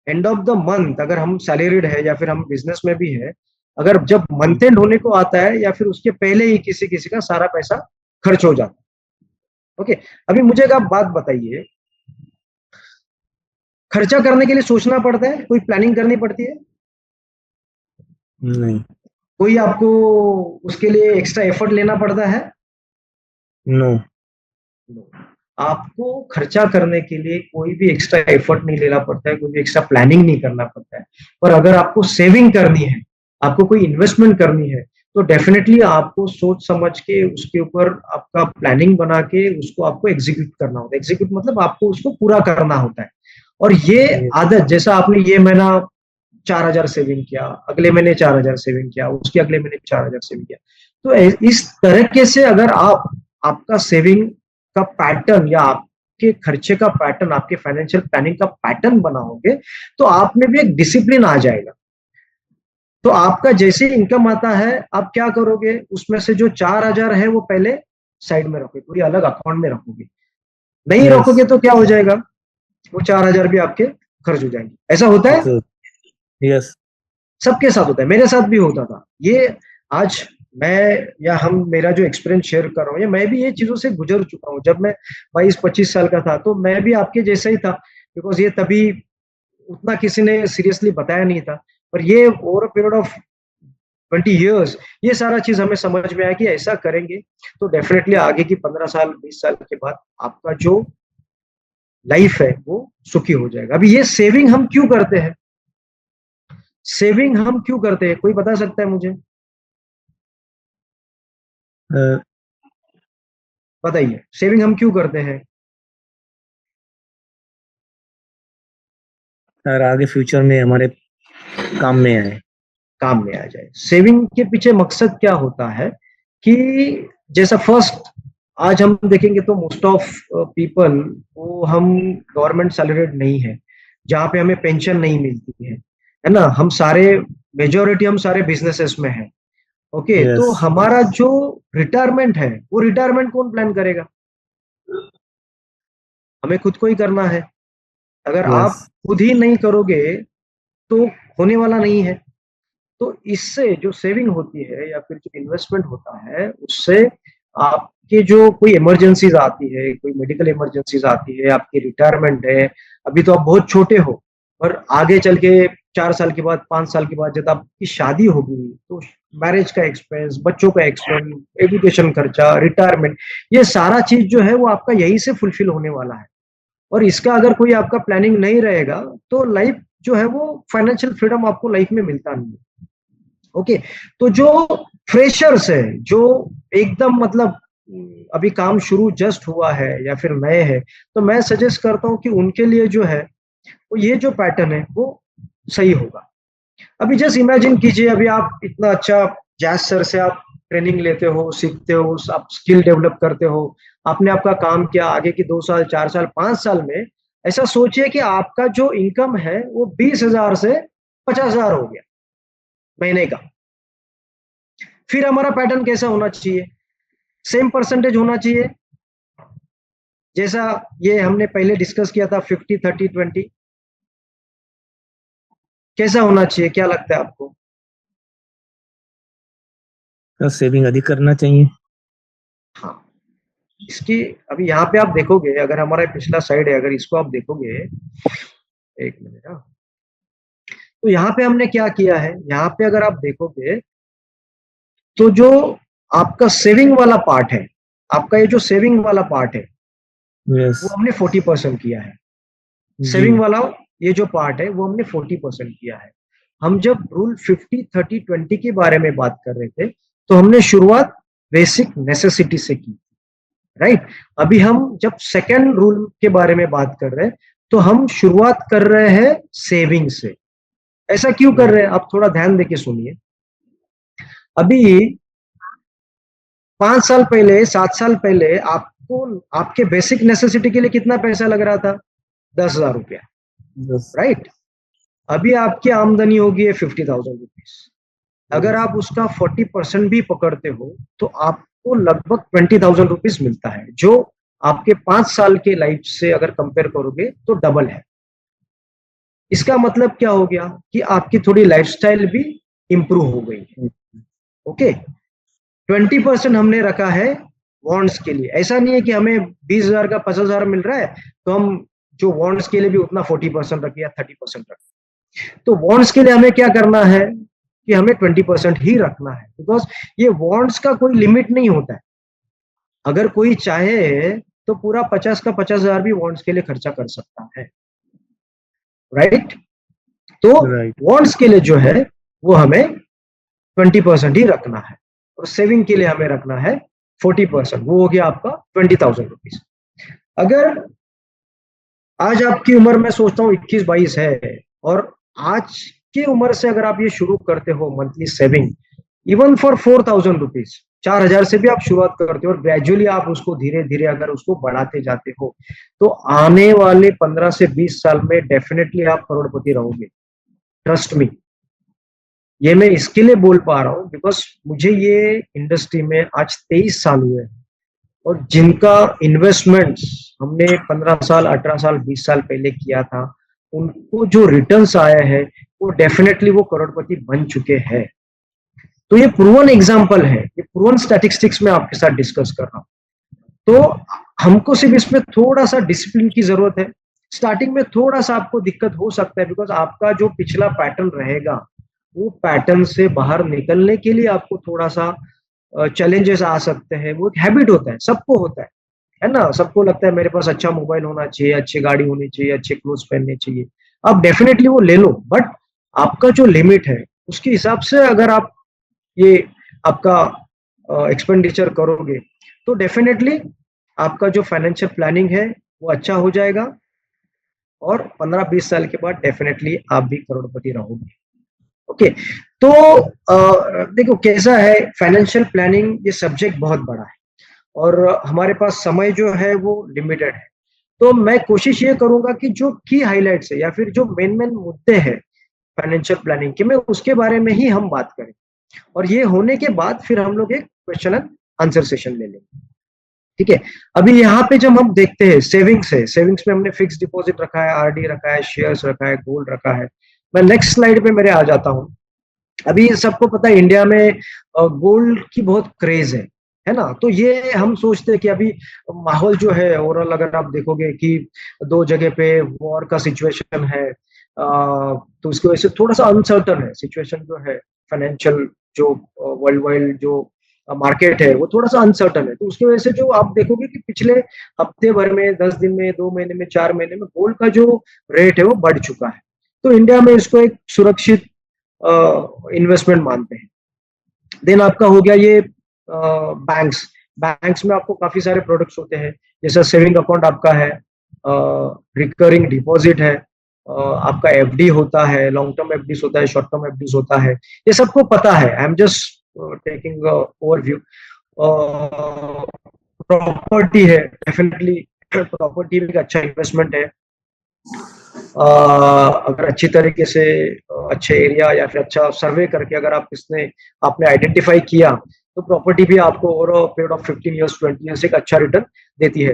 एंड ऑफ द मंथ अगर हम सैलरीड है या फिर हम बिजनेस में भी है, अगर जब मंथ एंड होने को आता है या फिर उसके पहले ही किसी किसी का सारा पैसा खर्च हो जाता है। ओके, अभी मुझे एक आप बात बताइए, खर्चा करने के लिए सोचना पड़ता है, कोई प्लानिंग करनी पड़ती है, नहीं। कोई आपको उसके लिए एक्स्ट्रा एफर्ट लेना पड़ता है? नो। आपको खर्चा करने के लिए कोई भी एक्स्ट्रा एफर्ट नहीं लेना पड़ता है, कोई भी एक्स्ट्रा प्लानिंग नहीं करना पड़ता है। पर अगर आपको सेविंग करनी है, आपको कोई इन्वेस्टमेंट करनी है, तो डेफिनेटली आपको सोच समझ के उसके ऊपर आपका प्लानिंग बना के उसको आपको एग्जीक्यूट करना होता है। एग्जीक्यूट मतलब आपको उसको पूरा करना होता है। और ये आदत, जैसा आपने ये महीना 4,000 सेविंग किया, अगले महीने 4,000 सेविंग किया, उसके अगले महीने 4,000 सेविंग किया, तो इस तरीके से अगर आप आपका सेविंग का पैटर्न या आपके खर्चे का पैटर्न, आपके फाइनेंशियल प्लानिंग का पैटर्न बनाओगे तो आप में भी एक डिसिप्लिन आ जाएगा। तो आपका जैसे इनकम आता है आप क्या करोगे, उसमें से जो 4,000 है वो पहले साइड में रखोगे, पूरी अलग अकाउंट में रखोगे। नहीं Yes. रखोगे तो क्या हो जाएगा, वो 4,000 भी आपके खर्च हो जाएंगे। ऐसा होता है, यस। सबके साथ होता है, मेरे साथ भी होता था ये। आज मैं या हम, मेरा जो एक्सपीरियंस शेयर कर रहा हूँ, मैं भी ये चीजों से गुजर चुका हूँ। जब मैं 22-25 साल का था तो मैं भी आपके जैसा ही था, बिकॉज ये तभी उतना किसी ने सीरियसली बताया नहीं था। पर ये over a period of 20 years ये सारा चीज हमें समझ में आया कि ऐसा करेंगे तो डेफिनेटली आगे की 15 साल 20 साल के बाद आपका जो लाइफ है वो सुखी हो जाएगा। अभी ये सेविंग हम क्यों करते हैं, सेविंग हम क्यों करते हैं, कोई बता सकता है मुझे? बताइए, सेविंग हम क्यों करते हैं? सर आगे फ्यूचर में हमारे काम में आए। काम में आ जाए। सेविंग के पीछे मकसद क्या होता है कि जैसा फर्स्ट आज हम देखेंगे तो मोस्ट ऑफ पीपल वो हम गवर्नमेंट सैलरीड नहीं है, जहाँ पे हमें पेंशन नहीं मिलती है ना, हम सारे मेजोरिटी हम सारे बिजनेसेस में हैं। ओके, तो यस। हमारा जो रिटायरमेंट है वो रिटायरमेंट कौन प्लान करेगा, हमें खुद को ही करना है। अगर आप यस। खुद ही नहीं करोगे तो होने वाला नहीं है। तो इससे जो सेविंग होती है या फिर जो इन्वेस्टमेंट होता है उससे आपके जो कोई इमरजेंसीज आती है, कोई मेडिकल इमरजेंसीज आती है, आपकी रिटायरमेंट है, अभी तो आप बहुत छोटे हो, और आगे चल के 4 साल के बाद 5 साल के बाद जब आपकी शादी होगी तो मैरिज का एक्सपेंस, बच्चों का एक्सपेंस, एजुकेशन खर्चा, रिटायरमेंट, ये सारा चीज जो है वो आपका यही से फुलफिल होने वाला है। और इसका अगर कोई आपका प्लानिंग नहीं रहेगा तो लाइफ जो है वो फाइनेंशियल फ्रीडम आपको लाइफ में मिलता नहीं है। ओके, तो जो फ्रेशर्स है, जो एकदम मतलब अभी काम शुरू जस्ट हुआ है या फिर नए हैं, तो मैं सजेस्ट करता हूँ कि उनके लिए जो है वो ये जो पैटर्न है वो सही होगा। अभी जस्ट इमेजिन कीजिए, अभी आप इतना अच्छा जैज सर से आप ट्रेनिंग लेते हो, सीखते हो, आप स्किल डेवलप करते हो, आपने आपका काम किया, आगे की 2 साल 4 साल 5 साल में ऐसा सोचिए कि आपका जो इनकम है वो 20,000 से 50,000 हो गया महीने का। फिर हमारा पैटर्न कैसा होना चाहिए, सेम परसेंटेज होना चाहिए जैसा ये हमने पहले डिस्कस किया था 50-30-20, कैसा होना चाहिए, क्या लगता है आपको? तो सेविंग अधिक करना चाहिए। हाँ, इसकी अभी यहाँ पे आप देखोगे, अगर हमारा पिछला साइड है, अगर इसको आप देखोगे, एक मिनट, हाँ, तो यहाँ पे हमने क्या किया है, यहाँ पे अगर आप देखोगे तो जो आपका सेविंग वाला पार्ट है, आपका ये जो सेविंग वाला पार्ट है यस वो हमने 40% किया है। जी सेविंग वाला ये जो पार्ट है वो हमने 40% किया है। हम जब रूल 50-30-20 के बारे में बात कर रहे थे तो हमने शुरुआत बेसिक नेसेसिटी से की, राइट। अभी हम जब सेकेंड रूल के बारे में बात कर रहे हैं तो हम शुरुआत कर रहे हैं सेविंग से। ऐसा क्यों कर रहे हैं, आप थोड़ा ध्यान देके सुनिए। अभी 5 साल पहले, 7 साल पहले आपको आपके बेसिक नेसेसिटी के लिए कितना पैसा लग रहा था? 10,000 रुपया, यस राइट। अभी आपकी आमदनी होगी 50,000 रुपीज। अगर आप उसका 40% भी पकड़ते हो तो आपको लगभग 20,000 रुपीज मिलता है, जो आपके 5 साल के लाइफ से अगर कंपेयर करोगे तो डबल है। इसका मतलब क्या हो गया कि आपकी थोड़ी लाइफस्टाइल भी इंप्रूव हो गई है। ओके, 20% हमने रखा है बॉन्ड्स के लिए। ऐसा नहीं है कि हमें 20,000 का 50,000 मिल रहा है तो हम जो बॉन्ड्स के लिए भी उतना 40% रखें या 30% रखें। तो बॉन्ड्स के लिए हमें क्या करना है कि हमें 20% ही रखना है, बिकॉज ये बॉन्ड्स का कोई लिमिट नहीं होता है। अगर कोई चाहे तो पूरा 50 का 50,000 भी बॉन्ड्स के लिए खर्चा कर सकता है, राइट। तो राइट बॉन्ड्स के लिए जो है वो हमें 20% ही रखना है, और सेविंग के लिए हमें रखना है 40%। वो हो गया आपका 20,000 रुपीज। अगर आज आपकी उम्र मैं सोचता हूँ 21-22 है, और आज की उम्र से अगर आप ये शुरू करते हो monthly saving, even for 4,000 rupees, 4,000 से भी आप शुरुआत करते हो और ग्रेजुअली आप उसको धीरे धीरे अगर उसको बढ़ाते जाते हो तो आने वाले 15 से 20 साल में डेफिनेटली आप करोड़पति रहोगे। ट्रस्ट मी, ये मैं इसके लिए बोल पा रहा हूँ बिकॉज मुझे ये इंडस्ट्री में आज 23 साल हुए हैं, और जिनका इन्वेस्टमेंट्स हमने 15 साल, 18 साल, 20 साल पहले किया था, उनको जो रिटर्न्स आए हैं वो डेफिनेटली वो करोड़पति बन चुके हैं। तो ये प्रूवन एग्जाम्पल है, ये प्रूवन स्टैटिस्टिक्स में आपके साथ डिस्कस कर रहा हूँ। तो हमको सिर्फ इसमें थोड़ा सा डिसिप्लिन की जरूरत है। स्टार्टिंग में थोड़ा सा आपको दिक्कत हो सकता है बिकॉज आपका जो पिछला पैटर्न रहेगा वो पैटर्न से बाहर निकलने के लिए आपको थोड़ा सा चैलेंजेस आ सकते हैं। वो एक हैबिट होता है, सबको होता है ना। सबको लगता है मेरे पास अच्छा मोबाइल होना चाहिए, अच्छी गाड़ी होनी चाहिए, अच्छे क्लोथ पहनने चाहिए। आप डेफिनेटली वो ले लो, बट आपका जो लिमिट है उसके हिसाब से अगर आप ये आपका एक्सपेंडिचर करोगे तो डेफिनेटली आपका जो फाइनेंशियल प्लानिंग है वो अच्छा हो जाएगा, और 15-20 साल के बाद डेफिनेटली आप भी करोड़पति रहोगे। ओके, तो देखो कैसा है फाइनेंशियल प्लानिंग, ये सब्जेक्ट बहुत बड़ा है और हमारे पास समय जो है वो लिमिटेड है। तो मैं कोशिश ये करूंगा कि जो की हाइलाइट्स है या फिर जो मेन मेन मुद्दे हैं फाइनेंशियल प्लानिंग के, मैं उसके बारे में ही हम बात करें, और ये होने के बाद फिर हम लोग एक क्वेश्चन एंड आंसर सेशन ले लेंगे, ठीक है। अभी यहाँ पे जब हम देखते हैं सेविंग्स है, सेविंग्स में हमने फिक्स डिपॉजिट रखा है, आरडी रखा है, शेयर्स रखा है, गोल्ड रखा है। मैं नेक्स्ट स्लाइड पे मेरे आ जाता हूँ। अभी सबको पता है इंडिया में गोल्ड की बहुत क्रेज है ना। तो ये हम सोचते हैं कि अभी माहौल जो है ओवरऑल अगर आप देखोगे कि 2 जगह पे वॉर का सिचुएशन है, तो उसकी वजह से थोड़ा सा अनसर्टन है सिचुएशन जो है। फाइनेंशियल जो वर्ल्ड वाइड जो मार्केट है वो थोड़ा सा अनसर्टन है। तो उसकी वजह से जो आप देखोगे कि पिछले हफ्ते भर में, 10 दिन में, 2 महीने में, 4 महीने में गोल्ड का जो रेट है वो बढ़ चुका है। तो इंडिया में इसको एक सुरक्षित इन्वेस्टमेंट मानते हैं। देन आपका हो गया ये बैंक्स में आपको काफी सारे प्रोडक्ट्स होते हैं, जैसे सेविंग अकाउंट आपका है, रिकरिंग डिपॉजिट है, आपका एफडी होता है, लॉन्ग टर्म एफडीज होता है, शॉर्ट टर्म एफडीज होता है। ये सबको पता है, I am just taking overview. Property है, डेफिनेटली प्रॉपर्टी भी एक अच्छा इन्वेस्टमेंट है। अगर अच्छी तरीके से अच्छे एरिया या फिर अच्छा सर्वे करके अगर आपने आइडेंटिफाई किया तो प्रॉपर्टी भी आपको over a period of 15 years 20 years एक अच्छा रिटर्न देती है।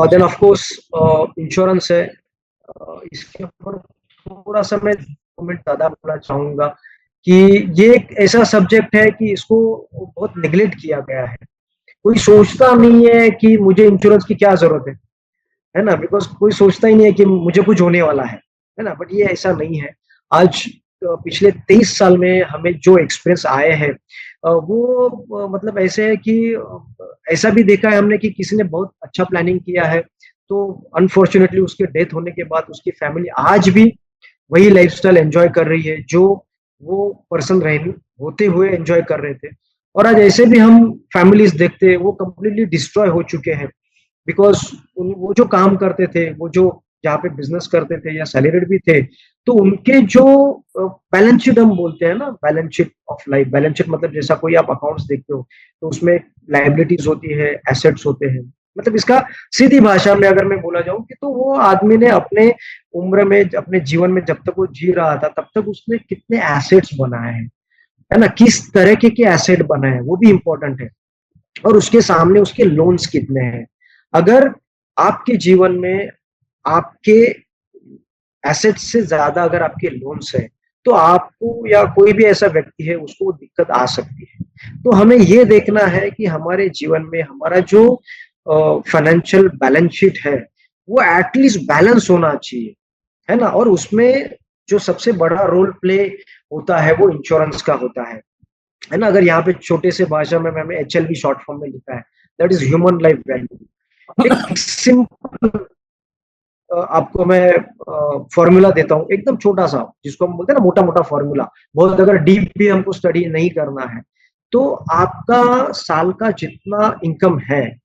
देन ऑफ कोर्स इंश्योरेंस है। इसके ऊपर थोड़ा सा मैं कमेंट ज्यादा बोलना चाहूंगा कि ये एक ऐसा सब्जेक्ट है कि इसको बहुत निगलेक्ट किया गया है। कोई सोचता नहीं है कि मुझे इंश्योरेंस की क्या जरूरत है ना, बिकॉज कोई सोचता ही नहीं है कि मुझे कुछ होने वाला है ना, बट ये ऐसा नहीं है। आज पिछले 23 साल में हमें जो एक्सपीरियंस आए हैं वो मतलब ऐसे है कि ऐसा भी देखा है हमने कि किसी ने बहुत अच्छा प्लानिंग किया है, तो अनफॉर्चुनेटली उसके डेथ होने के बाद उसकी फैमिली आज भी वही लाइफस्टाइल एंजॉय कर रही है जो वो पर्सन रहे होते हुए एंजॉय कर रहे थे। और आज ऐसे भी हम फैमिलीज देखते हैं वो कंप्लीटली डिस्ट्रॉय हो चुके हैं, बिकॉज वो जो काम करते थे, वो जो जहाँ पे बिजनेस करते थे या सैलरीड भी थे, तो उनके जो बैलेंस शीट हम बोलते हैं ना, balance sheet of life, balance sheet मतलब जैसा कोई आप अकाउंट्स देखते हो तो उसमें लाइबिलिटीज होती है, एसेट्स होते हैं। मतलब इसका सीधी भाषा में अगर मैं बोला जाऊं कि तो वो आदमी ने अपने उम्र में, अपने जीवन में जब तक वो जी रहा था तब तक उसने कितने एसेट्स बनाए हैं, है ना, किस तरह के एसेट बनाए हैं वो भी इंपॉर्टेंट है। और उसके सामने उसके लोन्स कितने हैं। अगर आपके जीवन में आपके एसेट्स से ज्यादा अगर आपके लोन्स है तो आपको या कोई भी ऐसा व्यक्ति है उसको दिक्कत आ सकती है। तो हमें ये देखना है कि हमारे जीवन में हमारा जो फाइनेंशियल बैलेंस शीट है वो एटलीस्ट बैलेंस होना चाहिए, है ना। और उसमें जो सबसे बड़ा रोल प्ले होता है वो इंश्योरेंस का होता है ना। अगर यहाँ पे छोटे से भाषा में मैंने HLV शॉर्ट फॉर्म में लिखा है, that is human life value. एक सिंपल आपको मैं फॉर्मूला देता हूँ, एकदम छोटा सा, जिसको हम बोलते हैं ना मोटा मोटा फॉर्मूला, बहुत अगर डीप भी हमको स्टडी नहीं करना है, तो आपका साल का जितना इनकम है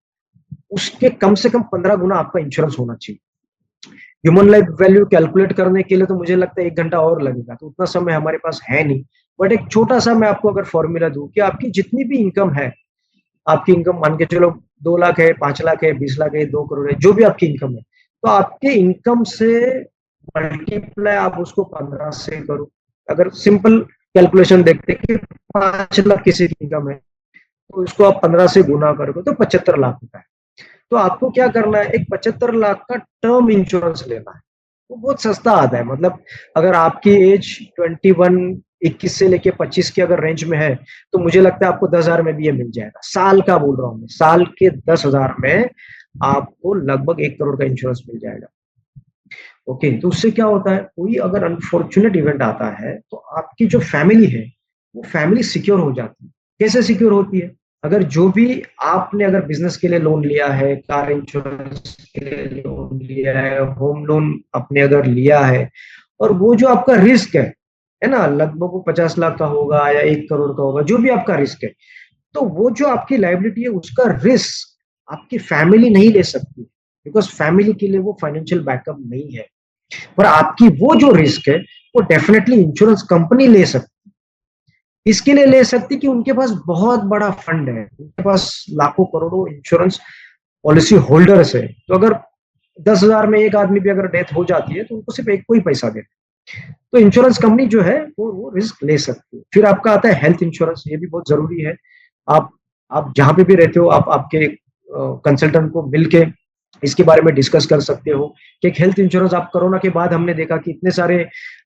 उसके कम से कम 15 गुना आपका इंश्योरेंस होना चाहिए। ह्यूमन लाइफ वैल्यू कैलकुलेट करने के लिए तो मुझे लगता है 1 घंटा और लगेगा, तो उतना समय हमारे पास है नहीं। बट एक छोटा सा मैं आपको अगर फॉर्मूला दूं कि आपकी जितनी भी इनकम है, आपकी इनकम मान के चलो 2 लाख है, 5 लाख है, 20 लाख है, 2 करोड़ है, जो भी आपकी इनकम है, तो आपके इनकम से मल्टीप्लाई आप उसको 15 से करो। अगर सिंपल कैलकुलेशन देखते हैं कि 5 लाख किसी की इनकम है तो इसको आप 15 से गुना करोगे तो 75 लाख होता है। तो आपको क्या करना है, एक 75 लाख का टर्म इंश्योरेंस लेना है। वो बहुत सस्ता आता है, मतलब अगर आपकी एज 21 से लेके 25 की अगर रेंज में है तो मुझे लगता है आपको 10,000 में भी ये मिल जाएगा। साल का बोल रहा हूँ मैं, साल के 10,000 में आपको लगभग 1 करोड़ का इंश्योरेंस मिल जाएगा। ओके, तो उससे क्या होता है, कोई अगर अनफॉर्चुनेट इवेंट आता है तो आपकी जो फैमिली है वो फैमिली सिक्योर हो जाती है। कैसे सिक्योर होती है, अगर जो भी आपने अगर बिजनेस के लिए लोन लिया है, कार इंश्योरेंस के लिए लोन लिया है, होम लोन आपने अगर लिया है, और वो जो आपका रिस्क है ना, लगभग वो 50 लाख का होगा या 1 करोड़ का होगा, जो भी आपका रिस्क है, तो वो जो आपकी लायबिलिटी है उसका रिस्क आपकी फैमिली नहीं ले सकती, बिकॉज फैमिली के लिए वो फाइनेंशियल बैकअप नहीं है। पर आपकी वो जो रिस्क है वो डेफिनेटली इंश्योरेंस कंपनी ले सकती, इसके लिए ले सकती कि उनके पास बहुत बड़ा फंड है, उनके पास लाखों करोड़ों इंश्योरेंस पॉलिसी होल्डर्स है। तो अगर 10,000 में एक आदमी भी अगर डेथ हो जाती है तो उनको सिर्फ एक को ही पैसा देते, तो इंश्योरेंस कंपनी जो है वो रिस्क ले सकती है। फिर आपका आता है हेल्थ इंश्योरेंस, ये भी बहुत जरूरी है। आप आप जहां पे भी रहते हो आप आपके कंसल्टेंट को मिलके इसके बारे में डिस्कस कर सकते हो कि एक हेल्थ इंश्योरेंस, आप कोरोना के बाद हमने देखा कि इतने सारे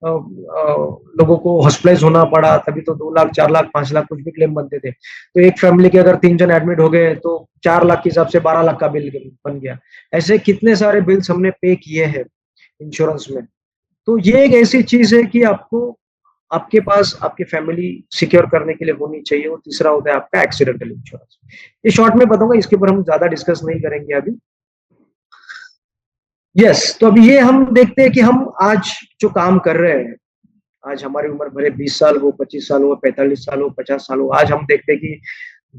लोगों को हॉस्पिटलाइज होना पड़ा, तभी तो 2 लाख 4 लाख 5 लाख कुछ भी क्लेम बनते थे। तो एक फैमिली के अगर 3 जन एडमिट हो गए तो 4 लाख के हिसाब से 12 लाख का बिल बन गया। ऐसे कितने सारे बिल्स हमने पे किए हैं इंश्योरेंस में। तो ये एक ऐसी चीज है कि आपको आपके पास आपकी फैमिली सिक्योर करने के लिए होनी चाहिए। और तीसरा होता है आपका एक्सीडेंटल इंश्योरेंस। ये शॉर्ट में बताऊंगा, इसके ऊपर हम ज्यादा डिस्कस नहीं करेंगे अभी। यस, तो अभी ये हम देखते हैं कि हम आज जो काम कर रहे हैं, आज हमारी उम्र भले 20 साल हो, 25 साल हो, 45 साल हो, 50 साल हो, आज हम देखते हैं कि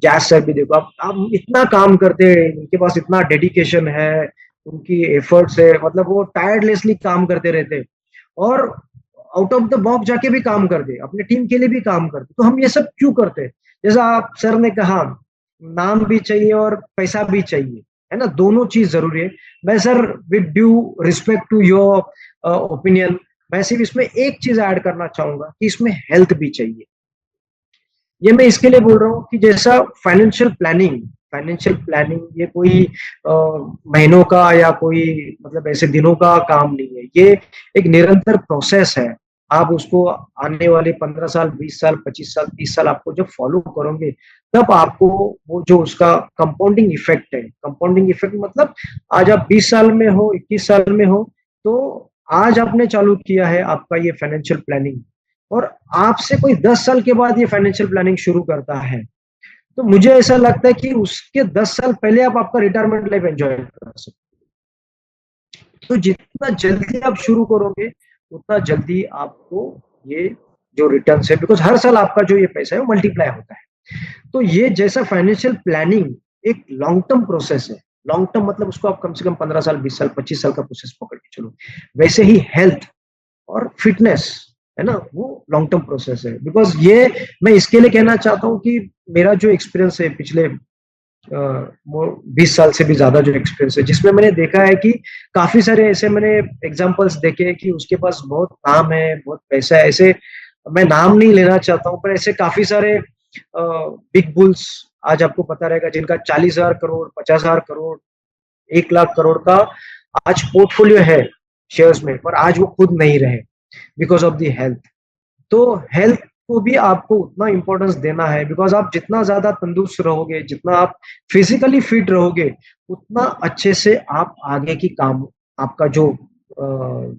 जैस सर भी देखो, आप इतना काम करते हैं, उनके पास इतना डेडिकेशन है, उनकी एफर्ट्स है, मतलब वो टायर्डलेसली काम करते रहते हैं और आउट ऑफ द बॉक्स जाके भी काम करते, अपने टीम के लिए भी काम करते। तो हम ये सब क्यों करते हैं, जैसा आप सर ने कहा, नाम भी चाहिए और पैसा भी चाहिए, है ना, दोनों चीज जरूरी है। मैं sir with due respect to your opinion, मैं सिर्फ इसमें एक चीज ऐड करना चाहूंगा कि इसमें हेल्थ भी चाहिए। ये मैं इसके लिए बोल रहा हूँ कि जैसा फाइनेंशियल प्लानिंग ये कोई महीनों का या कोई मतलब ऐसे दिनों का काम नहीं है, ये एक निरंतर प्रोसेस है। आप उसको आने वाले 15 साल, 20 साल, 25 साल, 30 साल आपको जब फॉलो करोगे, तब आपको वो जो उसका कंपाउंडिंग इफेक्ट है, कंपाउंडिंग इफेक्ट मतलब आज आप 20 साल में हो, 21 साल में हो, तो आज आपने चालू किया है आपका ये फाइनेंशियल प्लानिंग, और आपसे कोई 10 साल के बाद ये फाइनेंशियल प्लानिंग शुरू करता है, तो मुझे ऐसा लगता है कि उसके 10 साल पहले आप आपका रिटायरमेंट लाइफ एंजॉय कर सकते हो। तो जितना जल्दी आप शुरू करोगे, उतना जल्दी आपको ये जो रिटर्न है, बिकॉज हर साल आपका जो ये पैसा है वो मल्टीप्लाई होता है। तो ये जैसा फाइनेंशियल प्लानिंग एक लॉन्ग टर्म प्रोसेस है, लॉन्ग टर्म मतलब उसको आप कम से कम 15 साल, 20 साल, 25 साल का प्रोसेस पकड़ के चलो, वैसे ही हेल्थ और फिटनेस है ना, वो लॉन्ग टर्म प्रोसेस है। बिकॉज ये मैं इसके लिए कहना चाहता हूँ कि मेरा जो एक्सपीरियंस है पिछले 20 साल से भी ज्यादा जो एक्सपीरियंस है, जिसमें मैंने देखा है कि काफी सारे ऐसे मैंने एग्जांपल्स देखे कि उसके पास बहुत नाम है, बहुत पैसा है, ऐसे मैं नाम नहीं लेना चाहता हूँ, पर ऐसे काफी सारे बिग बुल्स आज आपको पता रहेगा जिनका 40,000 करोड़, 50,000 करोड़, 1 लाख करोड़ का आज पोर्टफोलियो है शेयर्स में, पर आज वो खुद नहीं रहे बिकॉज ऑफ दी हेल्थ। तो हेल्थ को भी आपको उतना इंपॉर्टेंस देना है, बिकॉज आप जितना ज्यादा तंदुरुस्त रहोगे, जितना आप फिजिकली फिट रहोगे, उतना अच्छे से आप आगे की काम, आपका जो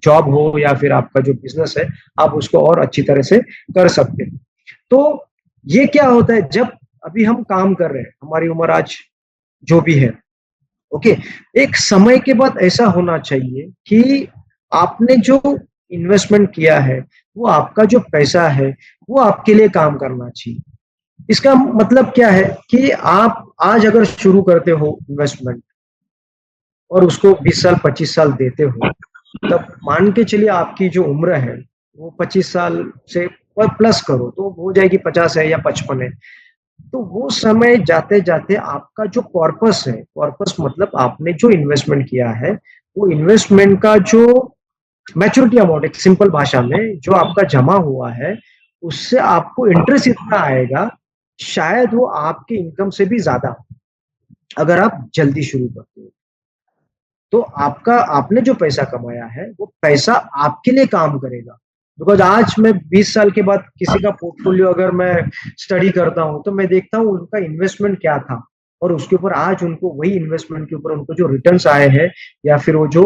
जॉब हो या फिर आपका जो बिजनेस है, आप उसको और अच्छी तरह से कर सकते हैं। तो ये क्या होता है, जब अभी हम काम कर रहे हैं, हमारी उम्र आज जो भी है, ओके, एक समय के बाद ऐसा होना चाहिए कि आपने जो इन्वेस्टमेंट किया है, वो आपका जो पैसा है, वो आपके लिए काम करना चाहिए। इसका मतलब क्या है कि आप आज अगर शुरू करते हो इन्वेस्टमेंट और उसको 20 साल, 25 साल देते हो, तब मान के चलिए आपकी जो उम्र है वो 25 साल से प्लस करो तो हो जाएगी 50 है या 55 है। तो वो समय जाते जाते आपका जो कॉर्पस है, कॉर्पस मतलब आपने जो इन्वेस्टमेंट किया है, वो इन्वेस्टमेंट का जो मैच्योरिटी अमाउंट, एक सिंपल भाषा में जो आपका जमा हुआ है, उससे आपको इंटरेस्ट इतना आएगा, शायद वो आपके इनकम से भी ज्यादा, अगर आप जल्दी शुरू करते हो। तो आपका, आपने जो पैसा कमाया है, वो पैसा आपके लिए काम करेगा। बिकॉज आज मैं 20 साल के बाद किसी का पोर्टफोलियो अगर मैं स्टडी करता हूँ, तो मैं देखता हूँ उनका इन्वेस्टमेंट क्या था, और उसके ऊपर आज उनको वही इन्वेस्टमेंट के ऊपर उनको जो रिटर्न्स आए हैं, या फिर वो जो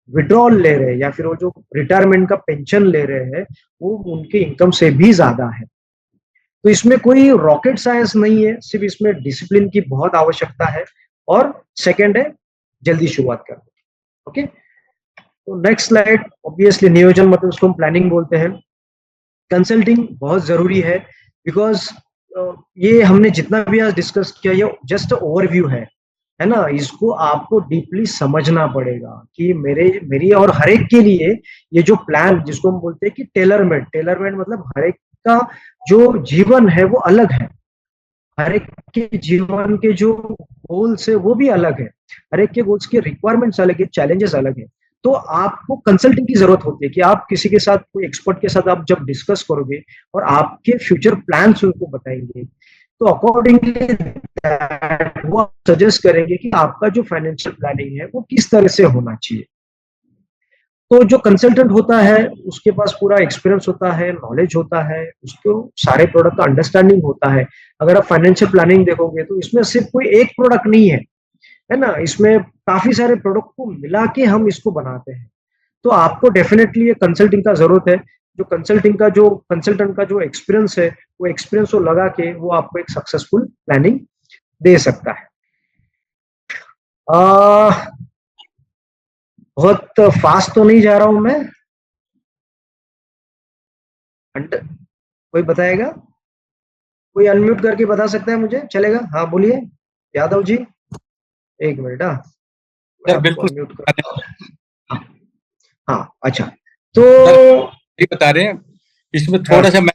विड्रॉल ले रहे हैं, या फिर वो जो रिटायरमेंट का पेंशन ले रहे हैं, वो उनके इनकम से भी ज्यादा है। तो इसमें कोई रॉकेट साइंस नहीं है, सिर्फ इसमें डिसिप्लिन की बहुत आवश्यकता है, और सेकेंड है जल्दी शुरुआत करना। ओके, तो नेक्स्ट स्लाइड, ऑब्वियसली नियोजन मतलब उसको हम प्लानिंग बोलते हैं। कंसल्टिंग बहुत जरूरी है, बिकॉज ये हमने जितना भी आज डिस्कस किया, ये जस्ट ओवरव्यू है ना, इसको आपको डीपली समझना पड़ेगा कि मेरी और हर एक के लिए ये जो प्लान, जिसको हम बोलते हैं कि टेलरमेड मतलब हर एक का जो जीवन है वो अलग है, हर एक के जीवन के जो गोल्स है वो भी अलग है, हर एक के गोल्स के रिक्वायरमेंट्स अलग है, चैलेंजेस अलग है। तो आपको कंसल्टिंग की जरूरत होती है कि आप किसी के साथ, कोई एक्सपर्ट के साथ आप जब डिस्कस करोगे और आपके फ्यूचर प्लान्स उनको बताएंगे, तो अकॉर्डिंगली वो सजेस्ट करेंगे कि आपका जो फाइनेंशियल प्लानिंग है वो किस तरह से होना चाहिए। तो जो कंसल्टेंट होता है उसके पास पूरा एक्सपीरियंस होता है, नॉलेज होता है, उसको सारे प्रोडक्ट का अंडरस्टैंडिंग होता है। अगर आप फाइनेंशियल प्लानिंग देखोगे तो इसमें सिर्फ कोई एक प्रोडक्ट नहीं है ना, इसमें काफी सारे प्रोडक्ट को मिला के हम इसको बनाते हैं। तो आपको डेफिनेटली ये कंसल्टिंग का जरूरत है। जो कंसल्टिंग का जो कंसल्टेंट का जो एक्सपीरियंस है, वो एक्सपीरियंस को लगा के वो आपको एक सक्सेसफुल प्लानिंग दे सकता है। बहुत फास्ट तो नहीं जा रहा हूं मैं, कोई बताएगा, कोई अनम्यूट करके बता सकता है मुझे, चलेगा? हाँ बोलिए यादव जी, एक मिनट। हाँ सर बिल्कुल अनम्यूट कर, हाँ अच्छा। तो ये बता रहे हैं, इसमें थोड़ा सा मैं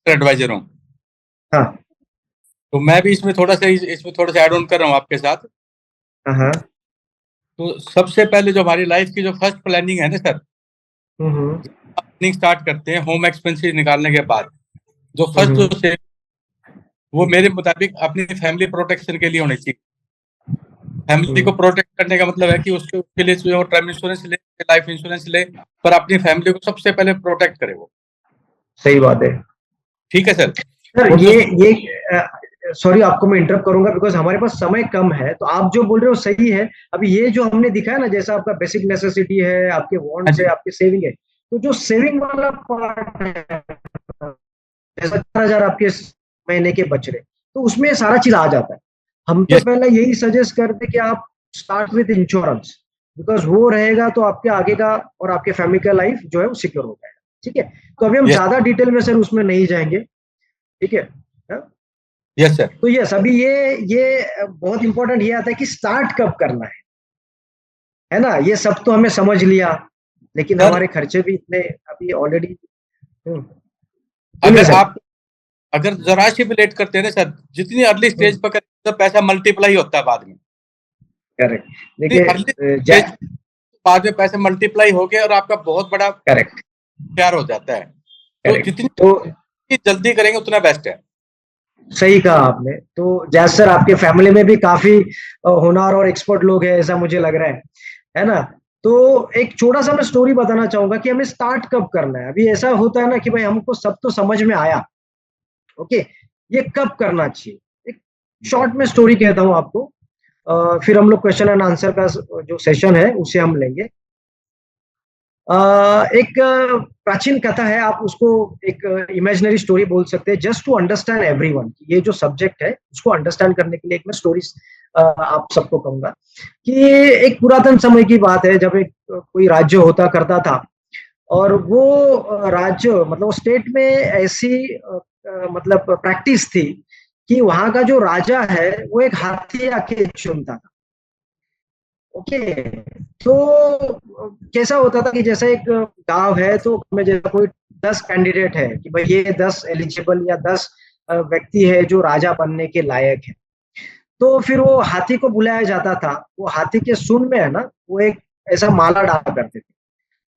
एडवाइजर हूँ, हाँ तो मैं भी इसमें थोड़ा सा ऐड ऑन कर रहा हूँ आपके साथ। हाँ, तो सबसे पहले जो हमारी लाइफ की जो फर्स्ट प्लानिंग है ना सर, प्लानिंग स्टार्ट करते हैं होम एक्सपेंसेस निकालने के बाद, जो फर्स्ट जो से वो मेरे मुताबिक अपनी फैमिली प्रोटेक्शन के लिए होनी चाहिए। फैमिली को प्रोटेक्ट करने का मतलब है कि उसके लिए जो टर्म इंश्योरेंस ले, लाइफ इंश्योरेंस ले, पर अपनी फैमिली को सबसे पहले प्रोटेक्ट करे वो। सही बात है ठीक है सर। सर। और ये सॉरी आपको मैं इंटरप्ट करूंगा बिकॉज हमारे पास समय कम है, तो आप जो बोल रहे हो सही है। अभी ये जो हमने दिखाया ना, जैसा आपका बेसिक नेसेसिटी है, आपके हाँ वांट्स है, जी, आपके सेविंग है, तो जो सेविंग वाला पार्ट है, जैसा 4,000 आपके महीने के बच रहे, तो उसमें सारा चीज आ जाता है। हम तो यस पहले यही सजेस्ट करते कि आप स्टार्ट विद इंश्योरेंस, बिकॉज वो रहेगा तो आपके आगे का और आपके फैमिली का लाइफ जो है वो सिक्योर हो जाएगा। ठीक है, तो अभी हम यस ज्यादा डिटेल में सर उसमें नहीं जाएंगे। ठीक है, हाँ? Yes sir. तो यस, अभी ये बहुत इंपॉर्टेंट ये आता है कि स्टार्ट कब करना है ना। ये सब तो हमें समझ लिया, लेकिन सर हमारे खर्चे भी इतने अभी ऑलरेडी। बोलिए अगर सर। आप अगर जरा सी भी लेट करते हैं ना सर, जितनी अर्ली स्टेज पर करें तो पैसा मल्टीप्लाई होता है बाद में। करेक्ट। अर्ली देखिए, स्टेज बाद में पैसे मल्टीप्लाई हो गए और आपका बहुत बड़ा करेक्ट प्यार हो जाता है। तो करेक्ट। जितनी तो जल्दी करेंगे उतना बेस्ट है। सही कहा आपने। तो जैसे सर आपके फैमिली में भी काफी होनहार और एक्सपर्ट लोग हैं ऐसा मुझे लग रहा है ना। तो एक छोटा सा मैं स्टोरी बताना चाहूंगा कि हमें स्टार्ट कब करना है। अभी ऐसा होता है ना कि भाई हमको सब तो समझ में आया, ओके, ये कब करना चाहिए। एक शॉर्ट में स्टोरी कहता हूँ आपको, फिर हम लोग क्वेश्चन एंड आंसर का जो सेशन है उसे हम लेंगे। एक प्राचीन कथा है, आप उसको एक इमेजिनरी स्टोरी बोल सकते हैं, जस्ट टू अंडरस्टैंड एवरीवन। ये जो सब्जेक्ट है उसको अंडरस्टैंड करने के लिए एक मैं स्टोरी आप सबको कहूंगा कि एक पुरातन समय की बात है, जब एक कोई राज्य होता करता था, और वो राज्य मतलब वो स्टेट में ऐसी मतलब प्रैक्टिस थी कि वहां का जो राजा है वो एक हाथी आके चुनता था। ओके, तो कैसा होता था कि जैसे एक गांव है, तो में जैसा कोई 10 कैंडिडेट है कि भाई ये 10 एलिजिबल या 10 व्यक्ति है जो राजा बनने के लायक है। तो फिर वो हाथी को बुलाया जाता था। वो हाथी के सूंड में है ना, वो एक ऐसा माला डाला करते थे।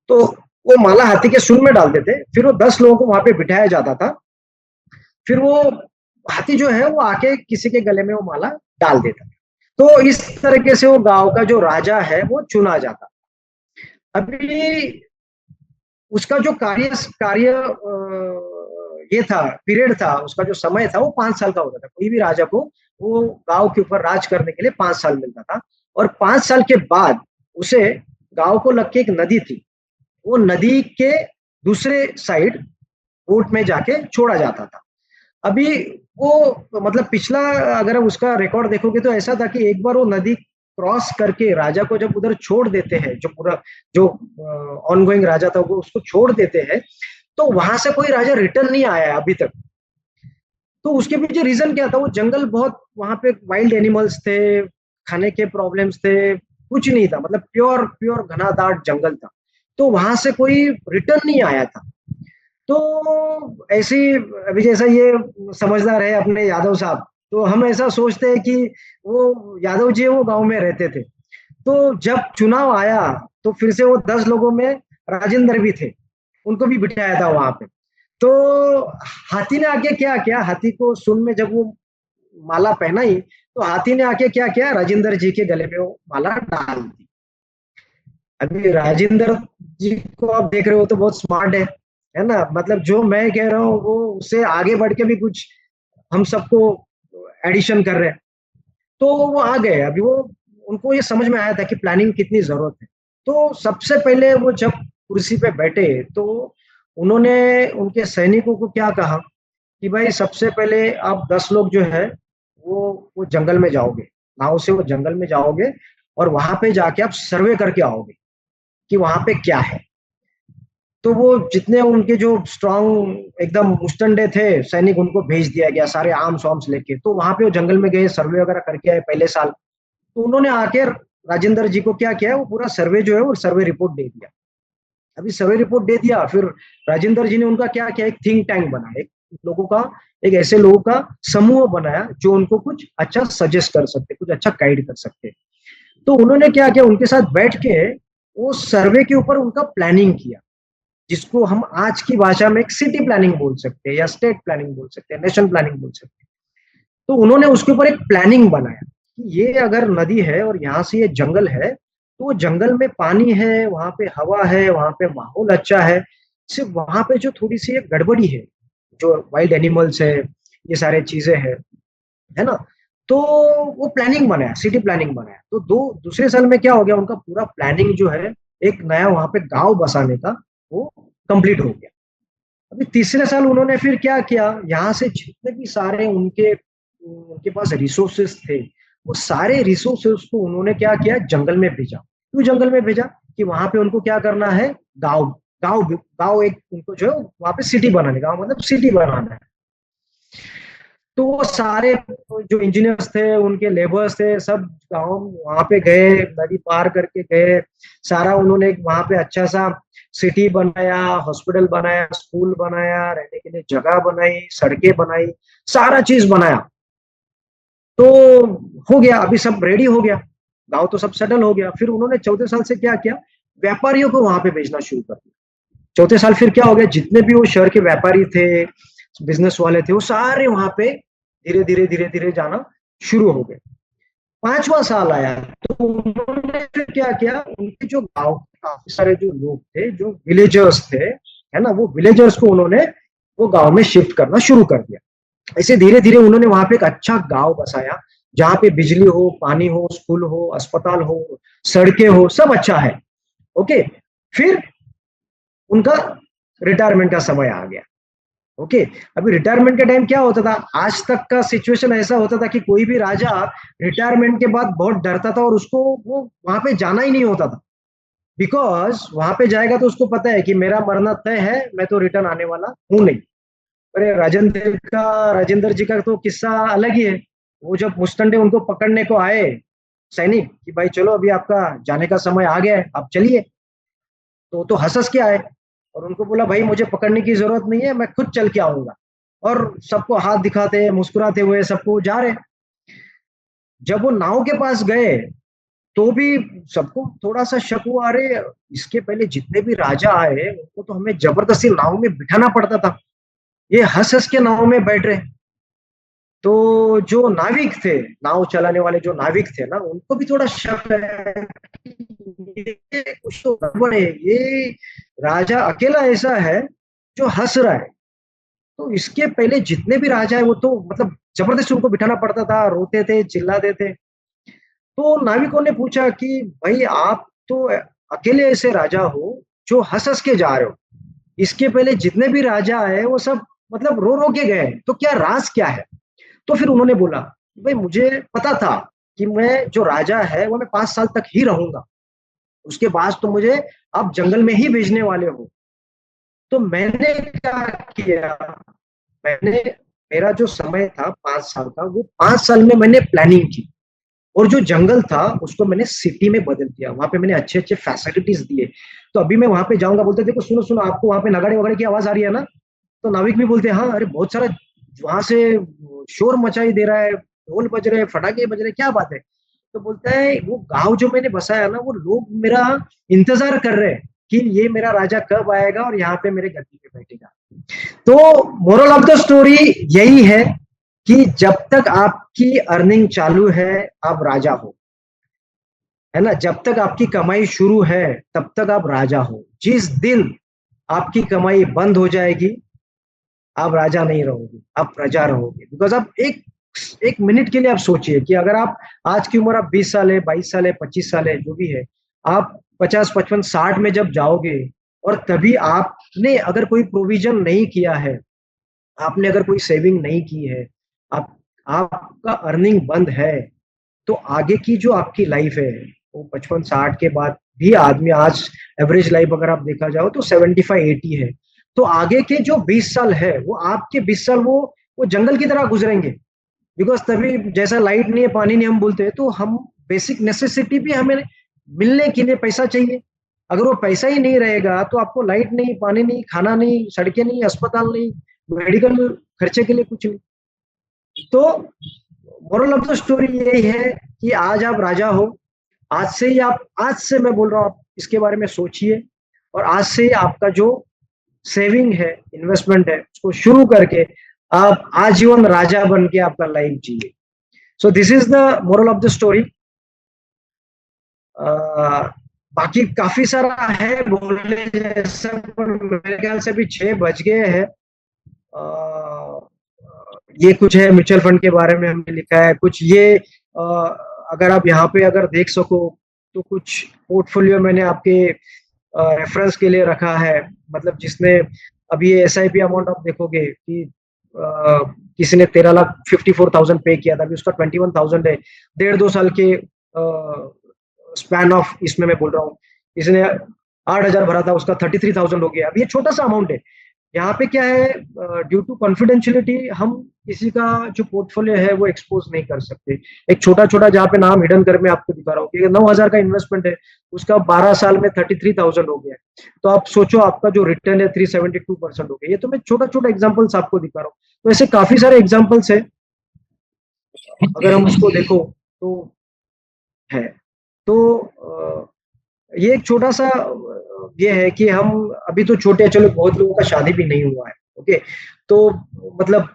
तो वो माला हाथी के सूंड में डालते थे, फिर वो 10 लोगों को वहां पे बिठाया जाता था। फिर वो हाथी जो है वो आके किसी के गले में वो माला डाल देता था। तो इस तरीके से वो गांव का जो राजा है वो चुना जाता। अभी उसका जो कार्य कार्य ये था, पीरियड था, उसका जो समय था वो 5 साल का होता था। कोई भी राजा को वो गांव के ऊपर राज करने के लिए 5 साल मिलता था, और 5 साल के बाद उसे गांव को लग के एक नदी थी, वो नदी के दूसरे साइड ऊंट में जाके छोड़ा जाता था। अभी वो मतलब पिछला अगर उसका रिकॉर्ड देखोगे तो ऐसा था कि एक बार वो नदी क्रॉस करके राजा को जब उधर छोड़ देते हैं, जो पूरा जो ऑनगोइंग राजा था वो उसको छोड़ देते हैं, तो वहां से कोई राजा रिटर्न नहीं आया अभी तक। तो उसके पीछे रीजन क्या था, वो जंगल बहुत वहां पे वाइल्ड एनिमल्स थे, खाने के प्रॉब्लम्स थे, कुछ नहीं था, मतलब प्योर प्योर घनादाट जंगल था। तो वहां से कोई रिटर्न नहीं आया था। तो ऐसी अभी जैसा ये समझदार है अपने यादव साहब, तो हम ऐसा सोचते हैं कि वो यादव जी वो गांव में रहते थे। तो जब चुनाव आया तो फिर से वो 10 लोगों में राजेंद्र भी थे, उनको भी बिठाया था वहां पे। तो हाथी ने आके क्या किया, हाथी को सुन में जब वो माला पहनाई, तो हाथी ने आके क्या किया, राजेंद्र जी के गले में वो माला डाल दी। अभी राजेंद्र जी को आप देख रहे हो तो बहुत स्मार्ट है ना। मतलब जो मैं कह रहा हूँ वो उससे आगे बढ़ के भी कुछ हम सबको एडिशन कर रहे हैं। तो वो आ गए। अभी वो उनको ये समझ में आया था कि प्लानिंग कितनी जरूरत है। तो सबसे पहले वो जब कुर्सी पे बैठे तो उन्होंने उनके सैनिकों को क्या कहा कि भाई सबसे पहले आप 10 लोग जो है वो जंगल में जाओगे, नाव से वो जंगल में जाओगे, और वहां पे जाके आप सर्वे करके आओगे कि वहां पे क्या है। तो वो जितने उनके जो स्ट्रांग एकदम मुस्टंडे थे सैनिक, उनको भेज दिया गया सारे आर्म्स वार्म्स लेके। तो वहां पे वो जंगल में गए, सर्वे वगैरह करके आए पहले साल। तो उन्होंने आके राजेंद्र जी को क्या किया, वो पूरा सर्वे जो है वो सर्वे रिपोर्ट दे दिया। अभी सर्वे रिपोर्ट दे दिया, फिर राजेंद्र जी ने उनका क्या किया, एक थिंक टैंक बनाया, एक लोगों का, एक ऐसे लोगों का समूह बनाया जो उनको कुछ अच्छा सजेस्ट कर सकते, कुछ अच्छा गाइड कर सकते। तो उन्होंने क्या किया, उनके साथ बैठ के वो सर्वे के ऊपर उनका प्लानिंग किया, जिसको हम आज की भाषा में एक सिटी प्लानिंग बोल सकते हैं, या स्टेट प्लानिंग बोल सकते हैं, नेशनल प्लानिंग बोल सकते हैं। तो उन्होंने उसके ऊपर एक प्लानिंग बनाया कि ये अगर नदी है और यहाँ से ये जंगल है, तो वो जंगल में पानी है, वहां पे हवा है, वहां पे माहौल अच्छा है, सिर्फ वहां पे जो थोड़ी सी एक गड़बड़ी है, जो वाइल्ड एनिमल्स है, ये सारे चीजें है ना, तो वो प्लानिंग बनाया, सिटी प्लानिंग बनाया। तो दूसरे साल में क्या हो गया, उनका पूरा प्लानिंग जो है एक नया वहां पे गांव बसाने का, वो कंप्लीट हो गया। अभी तीसरे साल उन्होंने फिर क्या किया, यहाँ से जितने भी सारे उनके उनके पास रिसोर्सेस थे, वो सारे रिसोर्सेस को उन्होंने क्या किया, जंगल में भेजा। क्यों जंगल में भेजा, कि वहां पे उनको क्या करना है, गांव गांव गांव एक उनको जो है वहां पे सिटी बनाने, गांव मतलब सिटी बनाना है। तो वो सारे जो इंजीनियर्स थे, उनके लेबर्स थे, सब गांव वहां पे गए, नदी पार करके गए, सारा उन्होंने वहां पे अच्छा सा सिटी बनाया, हॉस्पिटल बनाया, स्कूल बनाया, रहने के लिए जगह बनाई, सड़कें बनाई, सारा चीज बनाया। तो हो गया, अभी सब रेडी हो गया, गांव तो सब सेटल हो गया। फिर उन्होंने चौथे साल से क्या किया, व्यापारियों को वहां पे भेजना शुरू कर दिया। चौथे साल फिर क्या हो गया, जितने भी वो शहर के व्यापारी थे, बिजनेस वाले थे, वो सारे वहां पे धीरे धीरे धीरे धीरे जाना शुरू हो गए। पांचवा साल आया तो उन्होंने फिर क्या किया, उनके जो गांव के काफी सारे जो लोग थे, जो विलेजर्स थे, है ना, वो विलेजर्स को उन्होंने वो गांव में शिफ्ट करना शुरू कर दिया। ऐसे धीरे धीरे उन्होंने वहां पे एक अच्छा गांव बसाया, जहां पे बिजली हो, पानी हो, स्कूल हो, अस्पताल हो, सड़कें हो, सब अच्छा है। ओके, फिर उनका रिटायरमेंट का समय आ गया। ओके, अभी रिटायरमेंट के टाइम क्या होता था, आज तक का सिचुएशन ऐसा होता था कि कोई भी राजा रिटायरमेंट के बाद बहुत डरता था, और उसको वो वहां पे जाना ही नहीं होता था। बिकॉज वहां पे जाएगा तो उसको पता है कि मेरा मरना तय है, मैं तो रिटर्न आने वाला हूं नहीं। अरे राजेंद्र जी का तो किस्सा अलग ही है। वो जब मुस्टंडे उनको पकड़ने को आए, सैनिक, कि भाई चलो अभी आपका जाने का समय आ गया है, आप चलिए, तो हंस के आए, और उनको बोला भाई मुझे पकड़ने की जरूरत नहीं है, मैं खुद चल के आऊंगा। और सबको हाथ दिखाते मुस्कुराते हुए सबको जा रहे। जब वो नाव के पास गए तो भी सबको थोड़ा सा शक हुआ, अरे इसके पहले जितने भी राजा आए उनको तो हमें जबरदस्ती नाव में बिठाना पड़ता था, ये हंस हंस के नाव में बैठ रहे। तो जो नाविक थे, नाव चलाने वाले जो नाविक थे ना, उनको भी थोड़ा शक है, ये कुछ तो गड़बड़ है, ये राजा अकेला ऐसा है जो हंस रहा है। तो इसके पहले जितने भी राजा है वो तो मतलब जबरदस्ती उनको बिठाना पड़ता था, रोते थे, चिल्लाते थे। तो नाविकों ने पूछा कि भाई आप तो अकेले ऐसे राजा हो जो हंस हंस के जा रहे हो, इसके पहले जितने भी राजा आए वो सब मतलब रो रो के गए, तो क्या राज क्या है। तो फिर उन्होंने बोला, भाई मुझे पता था कि मैं जो राजा है वो मैं 5 साल तक ही रहूंगा, उसके बाद तो मुझे आप जंगल में ही भेजने वाले हो। तो मैंने क्या किया, मैंने मेरा जो समय था 5 साल का, वो 5 साल में मैंने प्लानिंग की, और जो जंगल था उसको मैंने सिटी में बदल दिया, वहां पे मैंने अच्छे अच्छे फैसिलिटीज दिए। तो अभी मैं वहां पे जाऊंगा, बोलते देखो सुनो सुनो, आपको वहां पे नगाड़े वगाड़े की आवाज आ रही है ना, तो नाविक भी बोलते हैं हाँ, अरे बहुत सारा वहां से शोर मचाई दे रहा है, ढोल बज रहे हैं, फटाके बज रहे हैं, क्या बात है। तो बोलता है वो गांव जो मैंने बसाया ना, वो लोग मेरा इंतजार कर रहे हैं कि ये मेरा राजा कब आएगा और यहाँ पे मेरे गद्दी पे बैठेगा। तो मोरल ऑफ द स्टोरी यही है कि जब तक आपकी अर्निंग चालू है आप राजा हो, है ना, जब तक आपकी कमाई शुरू है तब तक आप राजा हो। जिस दिन आपकी कमाई बंद हो जाएगी, आप राजा नहीं रहोगे, आप प्रजा रहोगे। बिकॉज आप एक मिनट के लिए आप सोचिए कि अगर आप आज की उम्र आप 20 साल है, 22 साल है, 25 साल है, जो भी है, आप 50, 55, 60 में जब जाओगे और तभी आपने अगर कोई प्रोविजन नहीं किया है, आपने अगर कोई सेविंग नहीं की है, आप आपका अर्निंग बंद है, तो आगे की जो आपकी लाइफ है वो 55-60 के बाद भी, आदमी आज एवरेज लाइफ अगर आप देखा जाओ तो 75-80 है। तो आगे के जो 20 साल है वो आपके 20 साल वो जंगल की तरह गुजरेंगे। बिकॉज तभी जैसा लाइट नहीं है, पानी नहीं, हम बोलते हैं, तो हम बेसिक नेसेसिटी भी हमें मिलने के लिए पैसा चाहिए। अगर वो पैसा ही नहीं रहेगा तो आपको लाइट नहीं, पानी नहीं, खाना नहीं, सड़कें नहीं, अस्पताल नहीं, मेडिकल खर्चे के लिए कुछ नहीं। तो मोरल ऑफ द स्टोरी यही है कि आज आप राजा हो, आज से ही आप, आज से मैं बोल रहा हूँ, आप इसके बारे में सोचिए, और आज से ही आपका जो सेविंग है, इन्वेस्टमेंट है, उसको शुरू करके आप आजीवन राजा बन के आपका लाइफ जिए। So this is the moral of the story. बाकी काफी सारा है बोलने जैसा, पर मेरे ख्याल से अभी 6 बज गए हैं। अ, ये कुछ है म्यूचुअल फंड के बारे में हमने लिखा है कुछ, ये अगर आप यहाँ पे अगर देख सको तो कुछ पोर्टफोलियो मैंने आपके रेफरेंस के लिए रखा है, मतलब जिसने अभी ये SIP अमाउंट आप देखोगे कि किसी ने 13,54,000 पे किया था, अभी उसका 21,000 है। 1.5-2 साल के स्पैन ऑफ इसमें मैं बोल रहा हूँ, किसी ने 8,000 भरा था, उसका 33,000 हो गया। अब ये छोटा सा अमाउंट है। यहाँ पे क्या है, ड्यू टू कॉन्फिडेंशियलिटी हम किसी का जो पोर्टफोलियो है वो एक्सपोज नहीं कर सकते। एक छोटा छोटा जहाँ पे नाम हिडन कर मैं आपको दिखा रहा हूँ कि 9,000 का इन्वेस्टमेंट है, उसका 12 साल में 33,000 हो गया। तो आप सोचो आपका जो रिटर्न है 372% हो गया। ये तो मैं छोटा छोटा एग्जाम्पल्स आपको दिखा रहा हूँ। तो ऐसे काफी सारे एग्जाम्पल्स है, अगर हम उसको देखो तो है। तो ये एक छोटा सा ये है कि हम अभी तो छोटे हैं, चलो बहुत लोगों का शादी भी नहीं हुआ है, ओके। तो मतलब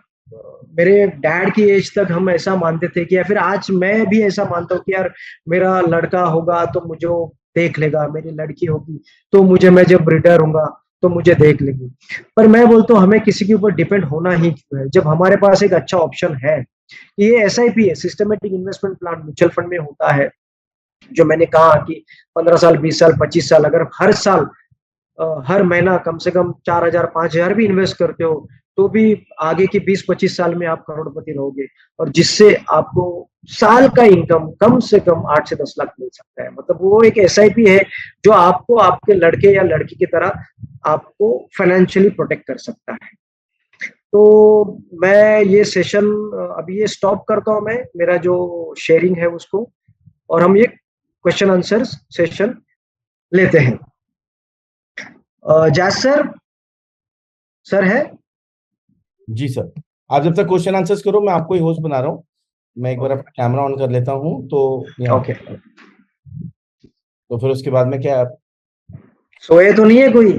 मेरे डैड की एज तक हम ऐसा मानते थे कि, या फिर आज मैं भी ऐसा मानता हूँ कि यार मेरा लड़का होगा तो मुझे वो देख लेगा, मेरी लड़की होगी तो मुझे, मैं जब रिटायर होऊंगा तो मुझे देख लेगी। पर मैं बोलता हूँ हमें किसी के ऊपर डिपेंड होना ही क्यों है, जब हमारे पास एक अच्छा ऑप्शन है। ये SIP है, systematic investment plan, mutual fund में होता है। जो मैंने कहा कि 15 साल, 20 साल, 25 साल, अगर हर साल हर महीना कम से कम 4,000, 5,000 भी इन्वेस्ट करते हो तो भी आगे की 20-25 साल में आप करोड़पति रहोगे, और जिससे आपको साल का इनकम कम से कम 8 से 10 लाख मिल सकता है। मतलब वो एक SIP है जो आपको आपके लड़के या लड़की की तरह आपको फाइनेंशियली प्रोटेक्ट कर सकता है। तो मैं ये सेशन अभी ये स्टॉप करता हूं, मैं मेरा जो शेयरिंग है उसको, और हम ये क्वेश्चन आंसर सेशन लेते हैं। जैस सर है? जी सर, आप जब तक क्वेश्चन आंसर्स करो, मैं आपको ही होस्ट बना रहा हूँ। मैं एक बार अपना कैमरा ऑन कर लेता हूँ तो यहाँ ओके। तो फिर उसके बाद में क्या आप सोए तो नहीं है कोई?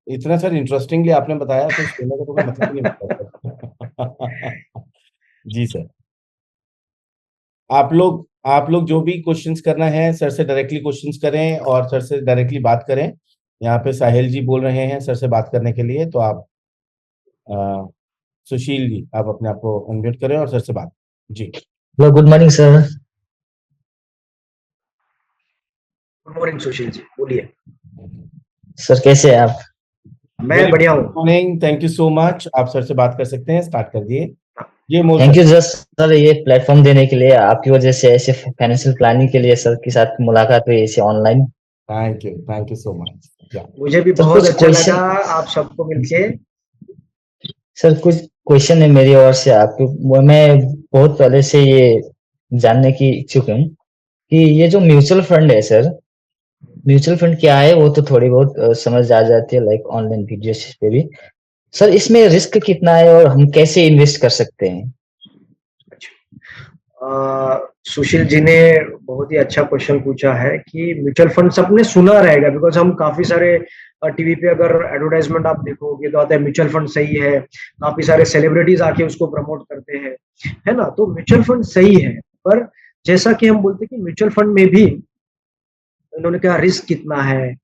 इतना सर इंटरेस्टिंगली आपने बताया तो सोने का तो कोई मतलब ही नहीं बनता। जी सर, आप लोग जो भी क्वेश्चंस करना है सर से डायरेक्टली क्वेश्चंस करें और सर से डायरेक्टली बात करें। यहाँ पे साहिल जी बोल रहे हैं सर से बात करने के लिए, तो आप सुशील जी आप अपने आप को अनम्यूट करें और सर से बात। जी hello, good morning sir. Good morning Sushil ji, बोलिए। सर कैसे हैं आप? मैं बढ़िया हूँ। Morning, thank you so much. आप सर से बात कर सकते हैं, स्टार्ट कर दिए। ये थैंक यू जस्ट सर, ये प्लेटफॉर्म देने के लिए। आपकी वजह से ऐसे फाइनेंशियल प्लानिंग के लिए सर के साथ मुलाकात हुई ऐसे online. Thank you so much. मुझे भी सर बहुत कुछ अच्छा क्वेश्चन, लगा आप सबको मिलके। सर कुछ क्वेश्चन है मेरी ओर से आपको। मैं बहुत पहले से ये जानने की इच्छुक हूँ कि ये जो म्यूचुअल फंड है सर, म्यूचुअल फंड क्या है वो तो थोड़ी बहुत समझ आ जाती है, लाइक ऑनलाइन वीडियोस पे भी। सर इसमें रिस्क कितना है और हम कैसे इन्वेस्ट कर सकते हैं? सुशील जी ने बहुत ही अच्छा क्वेश्चन पूछा है कि म्यूचुअल फंड सबने सुना रहेगा, बिकॉज हम काफी सारे टीवी पे अगर एडवर्टाइजमेंट आप देखोगे तो आता है म्यूचुअल फंड सही है, काफी सारे सेलिब्रिटीज आके उसको प्रमोट करते हैं, है ना। तो म्यूचुअल फंड सही है, पर जैसा कि हम बोलते हैं कि म्यूचुअल फंड में भी इन्होंने कहा रिस्क कितना है।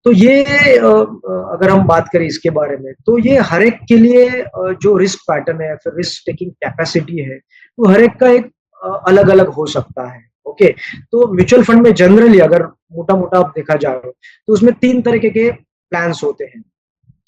तो ये अगर हम बात करें इसके बारे में, तो ये हर एक के लिए जो रिस्क पैटर्न है, फिर रिस्क टेकिंग कैपेसिटी है, वो हर एक का एक अलग अलग हो सकता है। ओके, तो म्यूचुअल फंड में जनरली अगर मोटा मोटा आप देखा जाए तो उसमें 3 तरीके के प्लान्स होते हैं,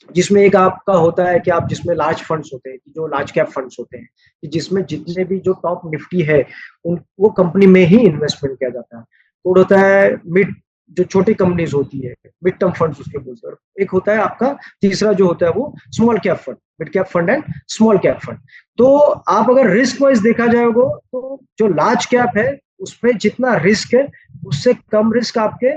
जिसमें एक आपका होता है कि आप जिसमें लार्ज फंड्स होते हैं, जो लार्ज कैप फंड्स होते हैं, कि जिसमें जितने भी जो टॉप निफ्टी है उन वो कंपनी में ही इन्वेस्टमेंट किया जाता है। तो होता है मिड, जो छोटी कंपनीज होती है, मिड टर्म फंड्स उसके बोलते हैं। एक होता है आपका तीसरा जो होता है वो small cap fund, mid cap fund and small cap fund. तो आप अगर रिस्क वाइज देखा जाएगा तो जो लार्ज कैप है उसमें जितना रिस्क है उससे कम रिस्क आपके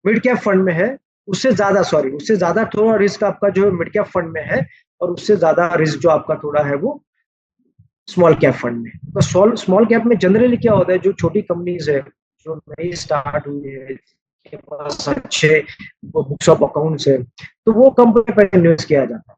मिड कैप फंड में है, उससे ज्यादा थोड़ा रिस्क आपका जो मिड कैप फंड में है, और उससे ज्यादा रिस्क जो आपका थोड़ा है वो स्मॉल कैप फंड में। तो स्मॉल कैप में जनरली क्या होता है, जो छोटी कंपनीज है जो नई स्टार्ट हुई है, के पास अच्छे बुक्स ऑफ अकाउंट्स है, तो वो कंपनी पर इन्वेस्ट किया जाता है।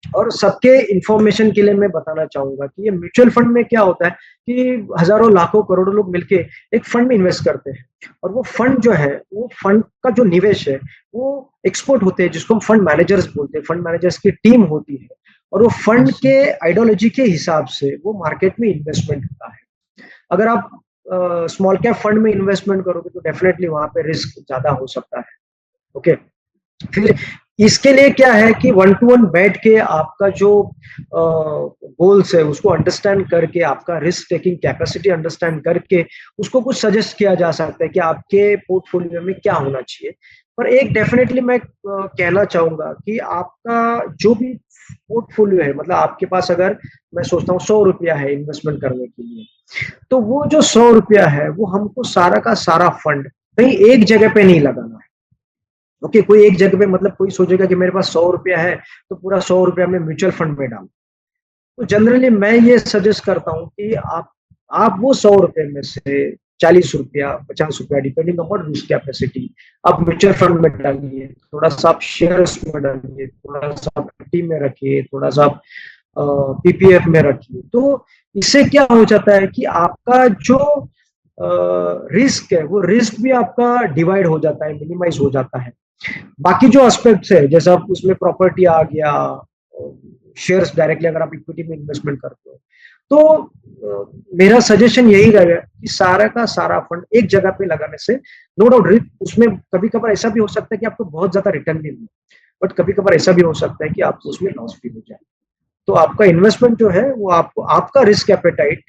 और सबके इंफॉर्मेशन के लिए मैं बताना चाहूंगा कि ये म्यूचुअल फंड में क्या होता है कि हजारों लाखों करोड़ों लोग मिलके एक फंड में इन्वेस्ट करते हैं, और वो फंड जो है, वो फंड का जो निवेश है वो एक्सपोर्ट होते हैं, जिसको हम फंड मैनेजर्स बोलते हैं। फंड मैनेजर्स की टीम होती है, और वो फंड के आइडियोलॉजी के हिसाब से वो मार्केट में इन्वेस्टमेंट होता है। अगर आप स्मॉल कैप फंड में इन्वेस्टमेंट करोगे तो डेफिनेटली वहां पे रिस्क ज्यादा हो सकता है। ओके, फिर इसके लिए क्या है कि 1-to-1 बैठ के आपका जो गोल्स है उसको अंडरस्टैंड करके, आपका रिस्क टेकिंग कैपेसिटी अंडरस्टैंड करके उसको कुछ सजेस्ट किया जा सकता है कि आपके पोर्टफोलियो में क्या होना चाहिए। पर एक डेफिनेटली मैं कहना चाहूंगा कि आपका जो भी पोर्टफोलियो है, मतलब आपके पास अगर मैं सोचता हूँ 100 रुपया है इन्वेस्टमेंट करने के लिए, तो वो जो 100 रुपया है वो हमको सारा का सारा फंड कहीं एक जगह पे नहीं लगाना है। ओके, कोई एक जगह पे, मतलब कोई सोचेगा कि मेरे पास 100 रुपया है तो पूरा 100 रुपया मैं म्यूचुअल फंड में डालूं। तो जनरली मैं ये सजेस्ट करता हूँ कि आप वो 100 रुपए में से 40 रुपया, 50 रुपया, डिपेंडिंग अपॉन रिस्क कैपेसिटी, आप म्यूचुअल फंड में डालिए, थोड़ा सा आप शेयर्स में डालिए, थोड़ा सा आप एफडी में रखिए, थोड़ा सा आप पीपीएफ में रखिए। तो इससे क्या हो जाता है कि आपका जो रिस्क है वो रिस्क भी आपका डिवाइड हो जाता है, मिनिमाइज हो जाता है। बाकी जो एस्पेक्ट्स है, जैसे आप उसमें प्रॉपर्टी आ गया, शेयर्स डायरेक्टली अगर आप इक्विटी में इन्वेस्टमेंट करते हो, तो मेरा सजेशन यही रहेगा कि सारा का सारा फंड एक जगह पे लगाने से नो डाउट उसमें कभी कभार ऐसा भी हो सकता है कि आपको बहुत ज्यादा रिटर्न भी मिले, बट कभी कभार ऐसा भी हो सकता है कि आपको उसमें लॉस भी हो जाए। तो आपका इन्वेस्टमेंट जो है वो आपको, आपका रिस्क एपेटाइट,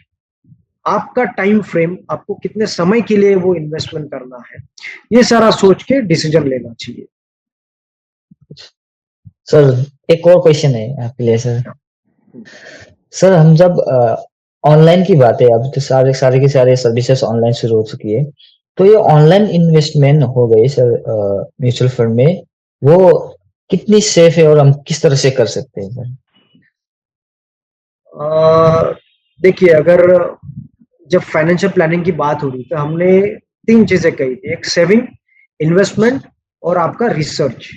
आपका टाइम फ्रेम, आपको कितने समय के लिए वो इन्वेस्टमेंट करना है, ये सारा सोच के डिसीजन लेना चाहिए। सर एक और क्वेश्चन है आपके लिए सर। सर हम जब ऑनलाइन की बात है, अब तो सारे सारे के सारे सर्विसेज ऑनलाइन शुरू हो चुकी है, तो ये ऑनलाइन इन्वेस्टमेंट हो गई सर म्यूचुअल फंड में, वो कितनी सेफ है और हम किस तरह से कर सकते हैं सर? देखिए, अगर जब फाइनेंशियल प्लानिंग की बात हो रही तो हमने 3 चीजें कही थी, एक सेविंग, इन्वेस्टमेंट और आपका रिसर्च।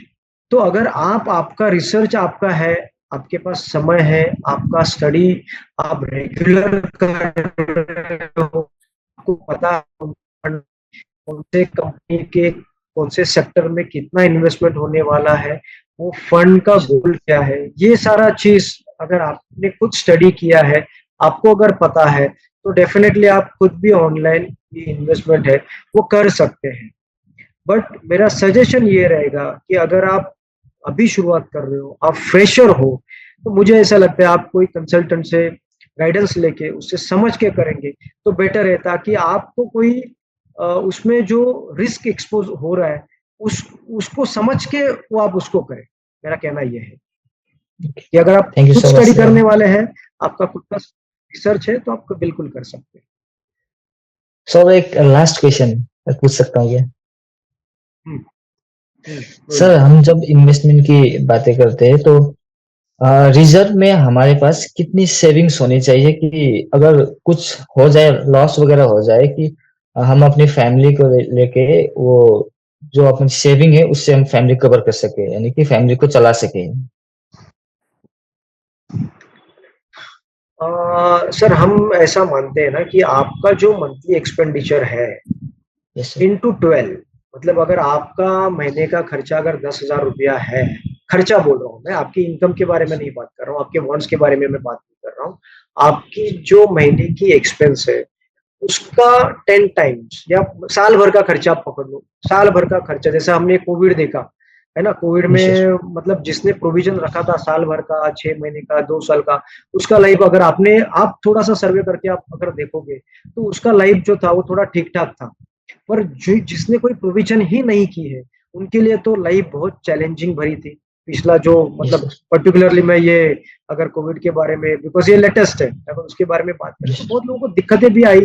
तो अगर आपका रिसर्च आपका है, आपके पास समय है, आपका स्टडी आप रेगुलर कर रहे हो, आपको पता कौन से कंपनी के कौन से सेक्टर में कितना इन्वेस्टमेंट होने वाला है, वो फंड का गोल क्या है, ये सारा चीज अगर आपने खुद स्टडी किया है, आपको अगर पता है, तो डेफिनेटली आप खुद भी ऑनलाइन ये इन्वेस्टमेंट है वो कर सकते हैं। बट मेरा सजेशन ये रहेगा कि अगर आप अभी शुरुआत कर रहे हो, आप फ्रेशर हो, तो मुझे ऐसा लगता है आप कोई कंसल्टेंट से गाइडेंस लेके उससे समझ के करेंगे तो बेटर है, ताकि आपको कोई उसमें जो रिस्क एक्सपोज हो रहा है उसको समझ के वो आप उसको करें। मेरा कहना यह है कि अगर आप थैंक यू खुद सो मच स्टडी सर। करने वाले हैं, आपका खुद का रिसर्च है, तो आप बिल्कुल कर सकते हैं। सर एक लास्ट क्वेश्चन पूछ सकता हूँ क्या? सर हम जब इन्वेस्टमेंट की बातें करते हैं तो रिजर्व में हमारे पास कितनी सेविंग्स होनी चाहिए कि अगर कुछ हो जाए, लॉस वगैरह हो जाए, कि हम अपनी फैमिली को लेके वो जो अपनी सेविंग है उससे हम फैमिली कवर कर सके, यानी कि फैमिली को चला सके। सर हम ऐसा मानते हैं ना कि आपका जो मंथली एक्सपेंडिचर है यस सर। इंटू 12, मतलब अगर आपका महीने का खर्चा अगर 10,000 रुपया है, खर्चा बोल रहा हूँ मैं, आपकी इनकम के बारे में नहीं बात कर रहा हूँ, आपके वॉन्ट्स के बारे में मैं बात नहीं कर रहा हूँ, आपकी जो महीने की एक्सपेंस है उसका 10 टाइम्स, या साल भर का खर्चा आप पकड़ लो, साल भर का खर्चा, जैसे हमने कोविड देखा है ना, कोविड में मतलब जिसने प्रोविजन रखा था साल भर का, 6 महीने का, 2 साल का, उसका लाइफ अगर आप थोड़ा सा सर्वे करके आप अगर देखोगे तो उसका लाइफ जो था वो थोड़ा ठीक ठाक था। पर जिसने कोई प्रोविजन ही नहीं की है उनके लिए तो लाइफ बहुत चैलेंजिंग भरी थी पिछला जो, मतलब पर्टिकुलरली मैं ये अगर कोविड के बारे में, बिकॉज ये लेटेस्ट है, अगर उसके बारे में बात करें तो बहुत लोगों को दिक्कतें भी आई।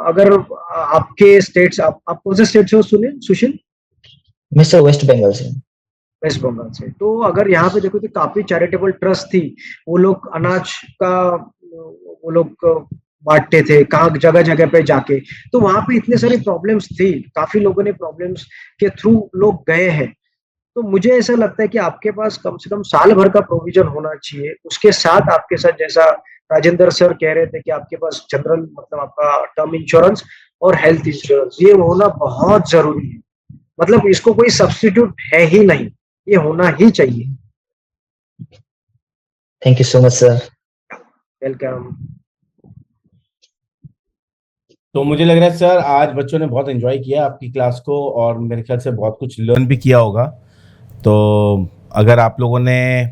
अगर आपके स्टेट्स, आप कौन से स्टेट से हो सुशील? मैं सर वेस्ट बंगाल से। वेस्ट बंगाल से। तो अगर यहाँ पे देखो तो काफी चैरिटेबल ट्रस्ट थी, वो लोग अनाज का वो लोग बांटते थे कहाँ, जगह जगह पे जाके, तो वहां पे इतने सारी प्रॉब्लम्स थी, काफी लोगों ने प्रॉब्लम्स के थ्रू लोग गए हैं। तो मुझे ऐसा लगता है कि आपके पास कम से कम साल भर का प्रोविजन होना चाहिए। उसके साथ आपके साथ जैसा राजेंद्र सर कह रहे थे कि आपके पास जनरल मतलब आपका टर्म इंश्योरेंस और हेल्थ इंश्योरेंस ये होना बहुत जरूरी है। मतलब इसको कोई सब्स्टिट्यूट है ही नहीं, ये होना ही चाहिए। Thank you so much sir. Welcome. तो मुझे लग रहा है सर आज बच्चों ने बहुत एंजॉय किया आपकी क्लास को और मेरे ख्याल से बहुत कुछ लर्न भी किया होगा। तो अगर आप लोगों ने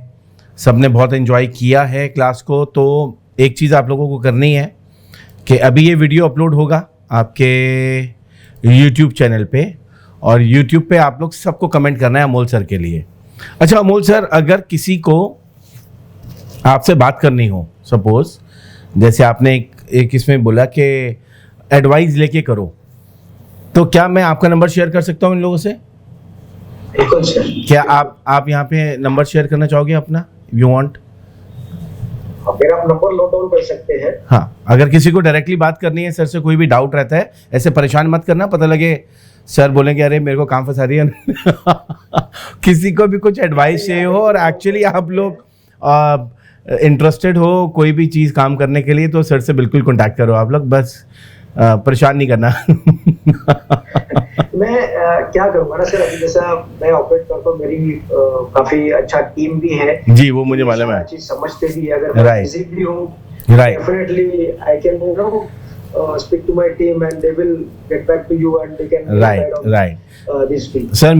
सबने बहुत एंजॉय किया है क्लास को तो एक चीज़ आप लोगों को करनी है कि अभी ये वीडियो अपलोड होगा आपके YouTube चैनल पे और YouTube पे आप लोग सबको कमेंट करना है अमोल सर के लिए। अच्छा अमोल सर, अगर किसी को आपसे बात करनी हो, सपोज जैसे आपने एक इसमें बोला कि एडवाइस लेके करो, तो क्या मैं आपका नंबर शेयर कर सकता हूँ इन लोगों से? बिल्कुल सर। क्या आप यहाँ पे नंबर शेयर करना चाहोगे अपना, यू वांट? फिर आप नंबर नोट डाउन कर सकते हैं। हाँ, अगर किसी को डायरेक्टली बात करनी है सर से, कोई भी डाउट रहता है, ऐसे परेशान मत करना, पता लगे सर बोलेंगे अरे मेरे को काम फंसा रही है किसी को भी कुछ एडवाइस चाहिए हो और एक्चुअली आप लोग इंटरेस्टेड हो कोई भी चीज़ काम करने के लिए, तो सर से बिल्कुल कांटेक्ट करो आप लोग, बस परेशान नहीं करना मैं क्या करूंगा ना सर, अभी जैसा मैं ऑपरेट करता हूँ, मेरी काफी अच्छा टीम भी है जी, वो मुझे मालूम है। चीज समझते भी है। अगर मैं Right. बिजी भी हूँ, right definitely I can speak to my team and they will get back to you and they can right this week. Sir,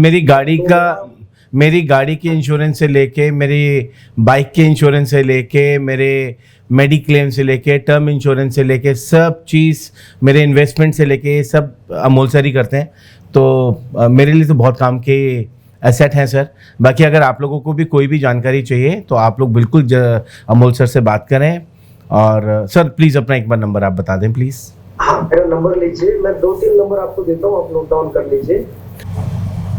मेरी गाड़ी के इंश्योरेंस से लेके, मेरी बाइक के इंश्योरेंस से लेके, मेरे मेडिक्लेम से लेके, टर्म इंश्योरेंस से लेके, सब चीज़, मेरे इन्वेस्टमेंट से लेके सब अमोल सर ही करते हैं। तो मेरे लिए तो बहुत काम के एसेट हैं सर। बाकी अगर आप लोगों को भी कोई भी जानकारी चाहिए तो आप लोग बिल्कुल अमोल सर से बात करें। और सर प्लीज़ अपना एक बार नंबर आप बता दें प्लीज़। हाँ, मेरा नंबर लीजिए, मैं 2-3 नंबर आपको देता हूँ, आप नोट डाउन कर लीजिए।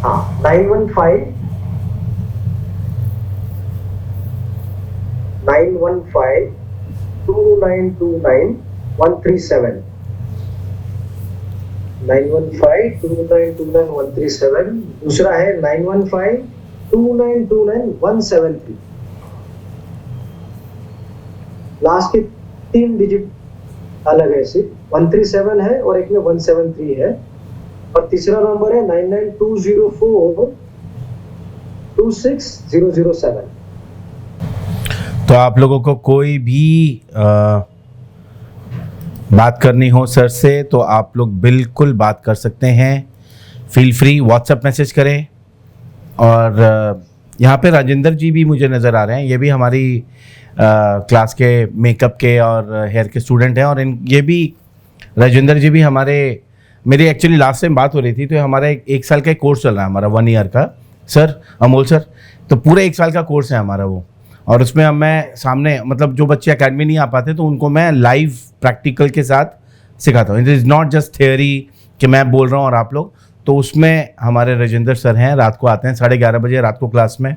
हाँ, 915 2929 137 915 2929 137। दूसरा है 915 2929 173। लास्ट के 3 डिजिट अलग है, सिर्फ 137 है और एक में 173 है। और तीसरा नंबर है 99204 26007। तो आप लोगों को कोई भी बात करनी हो सर से तो आप लोग बिल्कुल बात कर सकते हैं, फील फ्री, व्हाट्सएप मैसेज करें। और यहाँ पे राजेंद्र जी भी मुझे नज़र आ रहे हैं, ये भी हमारी क्लास के मेकअप के और हेयर के स्टूडेंट हैं। और ये भी राजेंद्र जी भी मेरी एक्चुअली लास्ट टाइम बात हो रही थी, तो हमारा एक साल का कोर्स चल रहा है, हमारा 1 ईयर का सर, अमोल सर। तो पूरे 1 साल का कोर्स है हमारा वो, और उसमें अब मैं सामने मतलब जो बच्चे एकेडमी नहीं आ पाते तो उनको मैं लाइव प्रैक्टिकल के साथ सिखाता हूँ। It is not just theory कि मैं बोल रहा हूँ और आप लोग। तो उसमें हमारे राजेंद्र सर हैं, रात को आते हैं 11:30 बजे रात को क्लास में,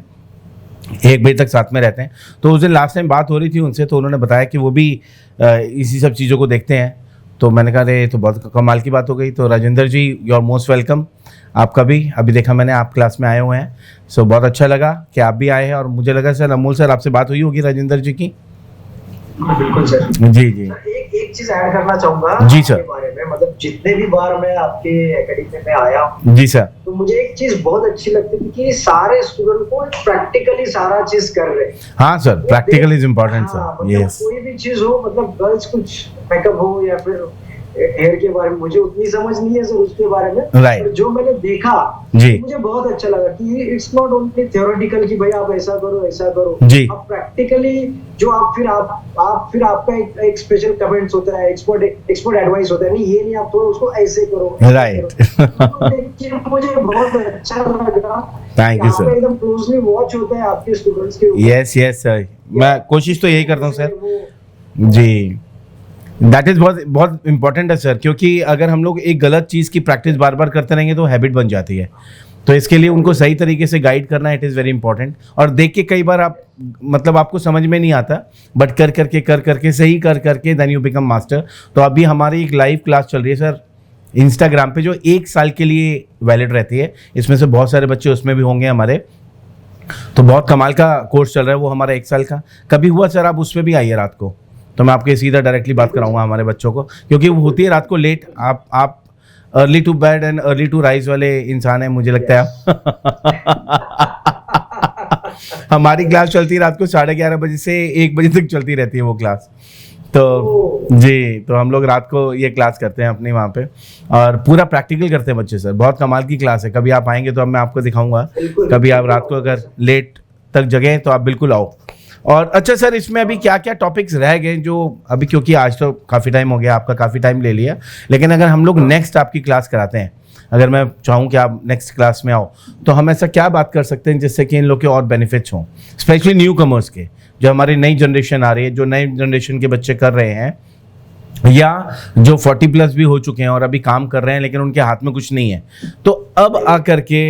1 बजे तक साथ में रहते हैं। तो उस दिन लास्ट टाइम बात हो रही थी उनसे, तो उन्होंने बताया कि वो भी इसी सब चीज़ों को देखते हैं। तो मैंने कहा अरे तो बहुत कमाल की बात हो गई। तो राजेंद्र जी, यू आर मोस्ट वेलकम। आपका भी अभी देखा मैंने आप क्लास में आए हुए हैं, सो बहुत अच्छा लगा कि आप भी आए हैं। और मुझे लगा सर अमोल सर आपसे बात हुई होगी राजेंद्र जी की। बिल्कुल सर। जी जी एक चीज ऐड करना चाहूंगा जी सर। आपके बारे में। मतलब जितने भी बार मैं आपके एकेडमी में आया हूँ, जी सर, तो मुझे एक चीज बहुत अच्छी लगती थी कि सारे स्टूडेंट को प्रैक्टिकली सारा चीज कर रहे हैं। हाँ सर, प्रैक्टिकल इज इम्पोर्टेंट हाँ, सर। मतलब यस, कोई भी चीज हो, मतलब गर्ल्स कुछ मेकअप हो या फिर हेयर के बारे में, मुझे उतनी समझ नहीं है सर उसके बारे में। Right. पर जो मैंने देखा जी, मुझे बहुत अच्छा लगा कि इट्स नॉट ओनली थ्योरेटिकल कि भाई आप ऐसा करो ऐसा करो। जी। आप प्रैक्टिकली जो आप फिर आपका एक स्पेशल कमेंट्स होता है, एक्सपर्ट एडवाइस होता है, नहीं ये नहीं आप थोड़ा उसको ऐसे करो, ऐसे Right. करो। तो देख के मुझे बहुत अच्छा लगा। Thank you sir. एकदम क्लोजली वॉच होता है आपके स्टूडेंट्स के ऊपर। यस यस सर, मैं कोशिश तो यही करता हूँ सर। वो जी, दैट इज़ बहुत इंपॉर्टेंट है सर, क्योंकि अगर हम लोग एक गलत चीज़ की प्रैक्टिस बार बार करते रहेंगे तो हैबिट बन जाती है। तो इसके लिए उनको सही तरीके से गाइड करना इट इज़ वेरी इंपॉर्टेंट। और देख के कई बार आप मतलब आपको समझ में नहीं आता, बट कर करके सही कर करके देन यू बिकम मास्टर। तो अभी हमारी एक लाइव क्लास चल रही है सर इंस्टाग्राम पे, जो 1 साल के लिए वैलिड रहती है। इसमें से बहुत सारे बच्चे उसमें भी होंगे हमारे, तो बहुत कमाल का कोर्स चल रहा है वो हमारा 1 साल का। कभी हुआ सर आप उसमें भी आइए रात को, तो मैं आपके सीधा डायरेक्टली बात कराऊंगा हमारे बच्चों को, क्योंकि वो होती है रात को लेट। आप early to bed and early to rise वाले इंसान है मुझे लगता है हमारी क्लास चलती है रात को 11:30 बजे से 1 बजे तक चलती रहती है वो क्लास। तो जी, तो हम लोग रात को ये क्लास करते हैं अपने वहाँ पे, और पूरा प्रैक्टिकल करते हैं बच्चे सर। बहुत कमाल की क्लास है। कभी आप आएंगे तो अब मैं आपको दिखाऊंगा। कभी आप रात को अगर लेट तक जगें तो आप बिल्कुल आओ। और अच्छा सर, इसमें अभी क्या क्या टॉपिक्स रह गए जो अभी, क्योंकि आज तो काफ़ी टाइम हो गया, आपका काफ़ी टाइम ले लिया, लेकिन अगर हम लोग नेक्स्ट आपकी क्लास कराते हैं, अगर मैं चाहूँ कि आप नेक्स्ट क्लास में आओ, तो हम ऐसा क्या बात कर सकते हैं जिससे कि इन लोग के और बेनिफिट्स हों, स्पेशली न्यू कमर्स के, जो हमारी नई जनरेशन आ रही है, जो नई जनरेशन के बच्चे कर रहे हैं, या जो 40+ भी हो चुके हैं और अभी काम कर रहे हैं लेकिन उनके हाथ में कुछ नहीं है, तो अब आकर के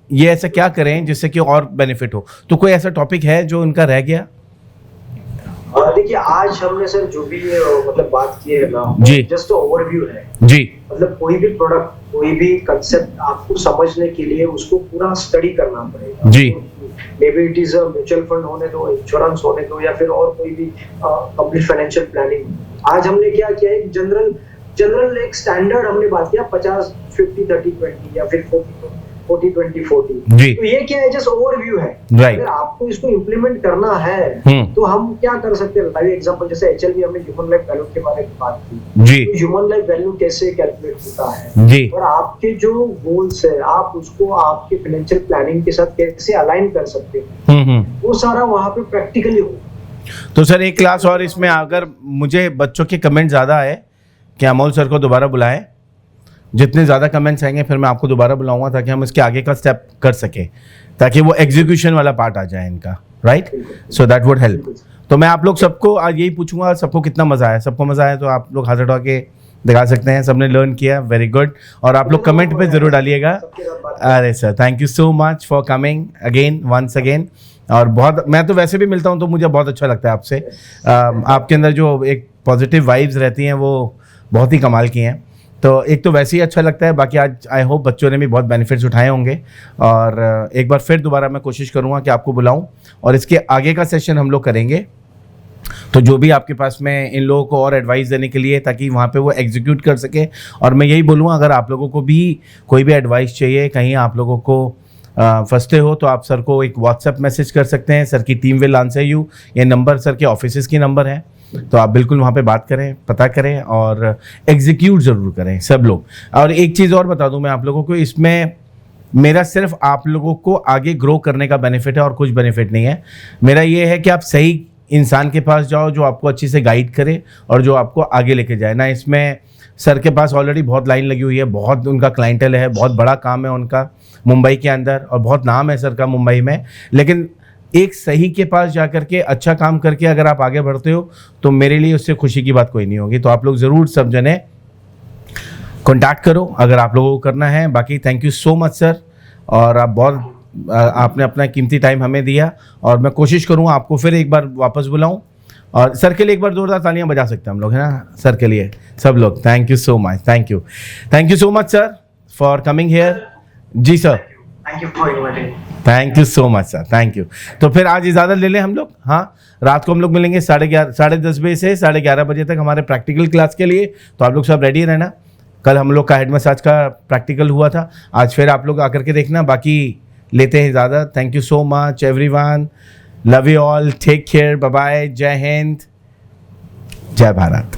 ये ऐसा क्या करें जिससे कि और बेनिफिट हो। तो कोई ऐसा टॉपिक है जो उनका रह गया? देखिए, आज हमने सर जो भी मतलब बात की है ना, जी, जस्ट ओवरव्यू है जी। मतलब कोई भी प्रोडक्ट, कोई भी कंसेप्ट आपको समझने के लिए उसको पूरा स्टडी करना पड़ेगा जी। Maybe it is a mutual fund होने दो, इंश्योरेंस होने दो, या फिर और कोई भी कंप्लीट फाइनेंशियल प्लानिंग। आज हमने क्या किया, एक जनरल एक स्टैंडर्ड हमने बात किया 50-50-30-20 या फिर 40-20-40। जी। तो ये क्या है, जस्ट ओवरव्यू है। राइट। अगर आपको इसको इम्प्लीमेंट करना है तो हम क्या कर सकते हैं, लाइव एग्जांपल जैसे HLV, हमने ह्यूमन लाइफ वैल्यू के बारे में बात की जी। तो ह्यूमन लाइफ वैल्यू कैसे कैलकुलेट होता है जी। और आपके जो गोल्स है आप उसको आपके फाइनेंशियल प्लानिंग के साथ कैसे अलाइन कर सकते हैं, वो सारा वहाँ पे प्रैक्टिकली हो। तो सर एक क्लास और इसमें अगर मुझे बच्चों के कमेंट ज़्यादा है कि अमोल सर को दोबारा बुलाएं, जितने ज़्यादा कमेंट्स आएंगे फिर मैं आपको दोबारा बुलाऊंगा ताकि हम इसके आगे का स्टेप कर सकें, ताकि वो एग्जीक्यूशन वाला पार्ट आ जाए इनका, right? So that would help. तो मैं आप लोग सबको आज यही पूछूंगा, सबको कितना मज़ा आया? सबको मज़ा आया तो आप लोग हाथ उठा के दिखा सकते हैं सबने लर्न किया, वेरी गुड। और आप लोग कमेंट पे ज़रूर डालिएगा। अरे sir, thank you so much for coming again, once again. और बहुत, मैं तो वैसे भी मिलता हूँ तो मुझे बहुत अच्छा लगता है आपसे। आपके अंदर जो एक पॉजिटिव वाइब्स रहती हैं वो बहुत ही कमाल की हैं। तो एक तो वैसे ही अच्छा लगता है, बाकी आज आई होप बच्चों ने भी बहुत बेनिफिट्स उठाए होंगे। और एक बार फिर दोबारा मैं कोशिश करूँगा कि आपको बुलाऊं और इसके आगे का सेशन हम लोग करेंगे। तो जो भी आपके पास में इन लोगों को और एडवाइस देने के लिए, ताकि वहाँ पे वो एग्जीक्यूट कर सके। और मैं यही बोलूँगा, अगर आप लोगों को भी कोई भी एडवाइस चाहिए, कहीं आप लोगों को फंसते हो, तो आप सर को एक व्हाट्सएप मैसेज कर सकते हैं। सर की टीम विल आंसर यू। ये नंबर सर के ऑफिस की नंबर है, तो आप बिल्कुल वहाँ पे बात करें, पता करें और एग्जीक्यूट ज़रूर करें सब लोग। और एक चीज़ और बता दूं मैं आप लोगों को, इसमें मेरा सिर्फ आप लोगों को आगे ग्रो करने का बेनिफिट है और कुछ बेनिफिट नहीं है। मेरा ये है कि आप सही इंसान के पास जाओ जो आपको अच्छे से गाइड करे और जो आपको आगे लेके जाए ना। इसमें सर के पास ऑलरेडी बहुत लाइन लगी हुई है, बहुत उनका क्लाइंटल है, बहुत बड़ा काम है उनका मुंबई के अंदर, और बहुत नाम है सर का मुंबई में। लेकिन एक सही के पास जाकर के अच्छा काम करके अगर आप आगे बढ़ते हो तो मेरे लिए उससे खुशी की बात कोई नहीं होगी। तो आप लोग ज़रूर सब जने कॉन्टैक्ट करो अगर आप लोगों को करना है। बाकी thank you so much sir, और आप बहुत आपने अपना कीमती टाइम हमें दिया, और मैं कोशिश करूँगा आपको फिर एक बार वापस बुलाऊँ। और सर के लिए एक बार जोरदार तालियां बजा सकते हैं हम लोग, है ना? सर के लिए सब लोग thank you so much, thank you so much sir for coming here. जी sir, thank you for inviting. Thank you so much sir, thank you. तो फिर आज इजाज़त ले लें हम लोग। हाँ, रात को हम लोग मिलेंगे 10:30 बजे से 11:30 बजे तक हमारे प्रैक्टिकल क्लास के लिए। तो आप लोग सब रेडी रहना। कल हम लोग का हेड मसाज का प्रैक्टिकल हुआ था, आज फिर आप लोग आकर के देखना। बाकी लेते हैं इजाज़त। Thank you so much everyone, love you all, take care, bye bye, Jai Hind, जय भारत।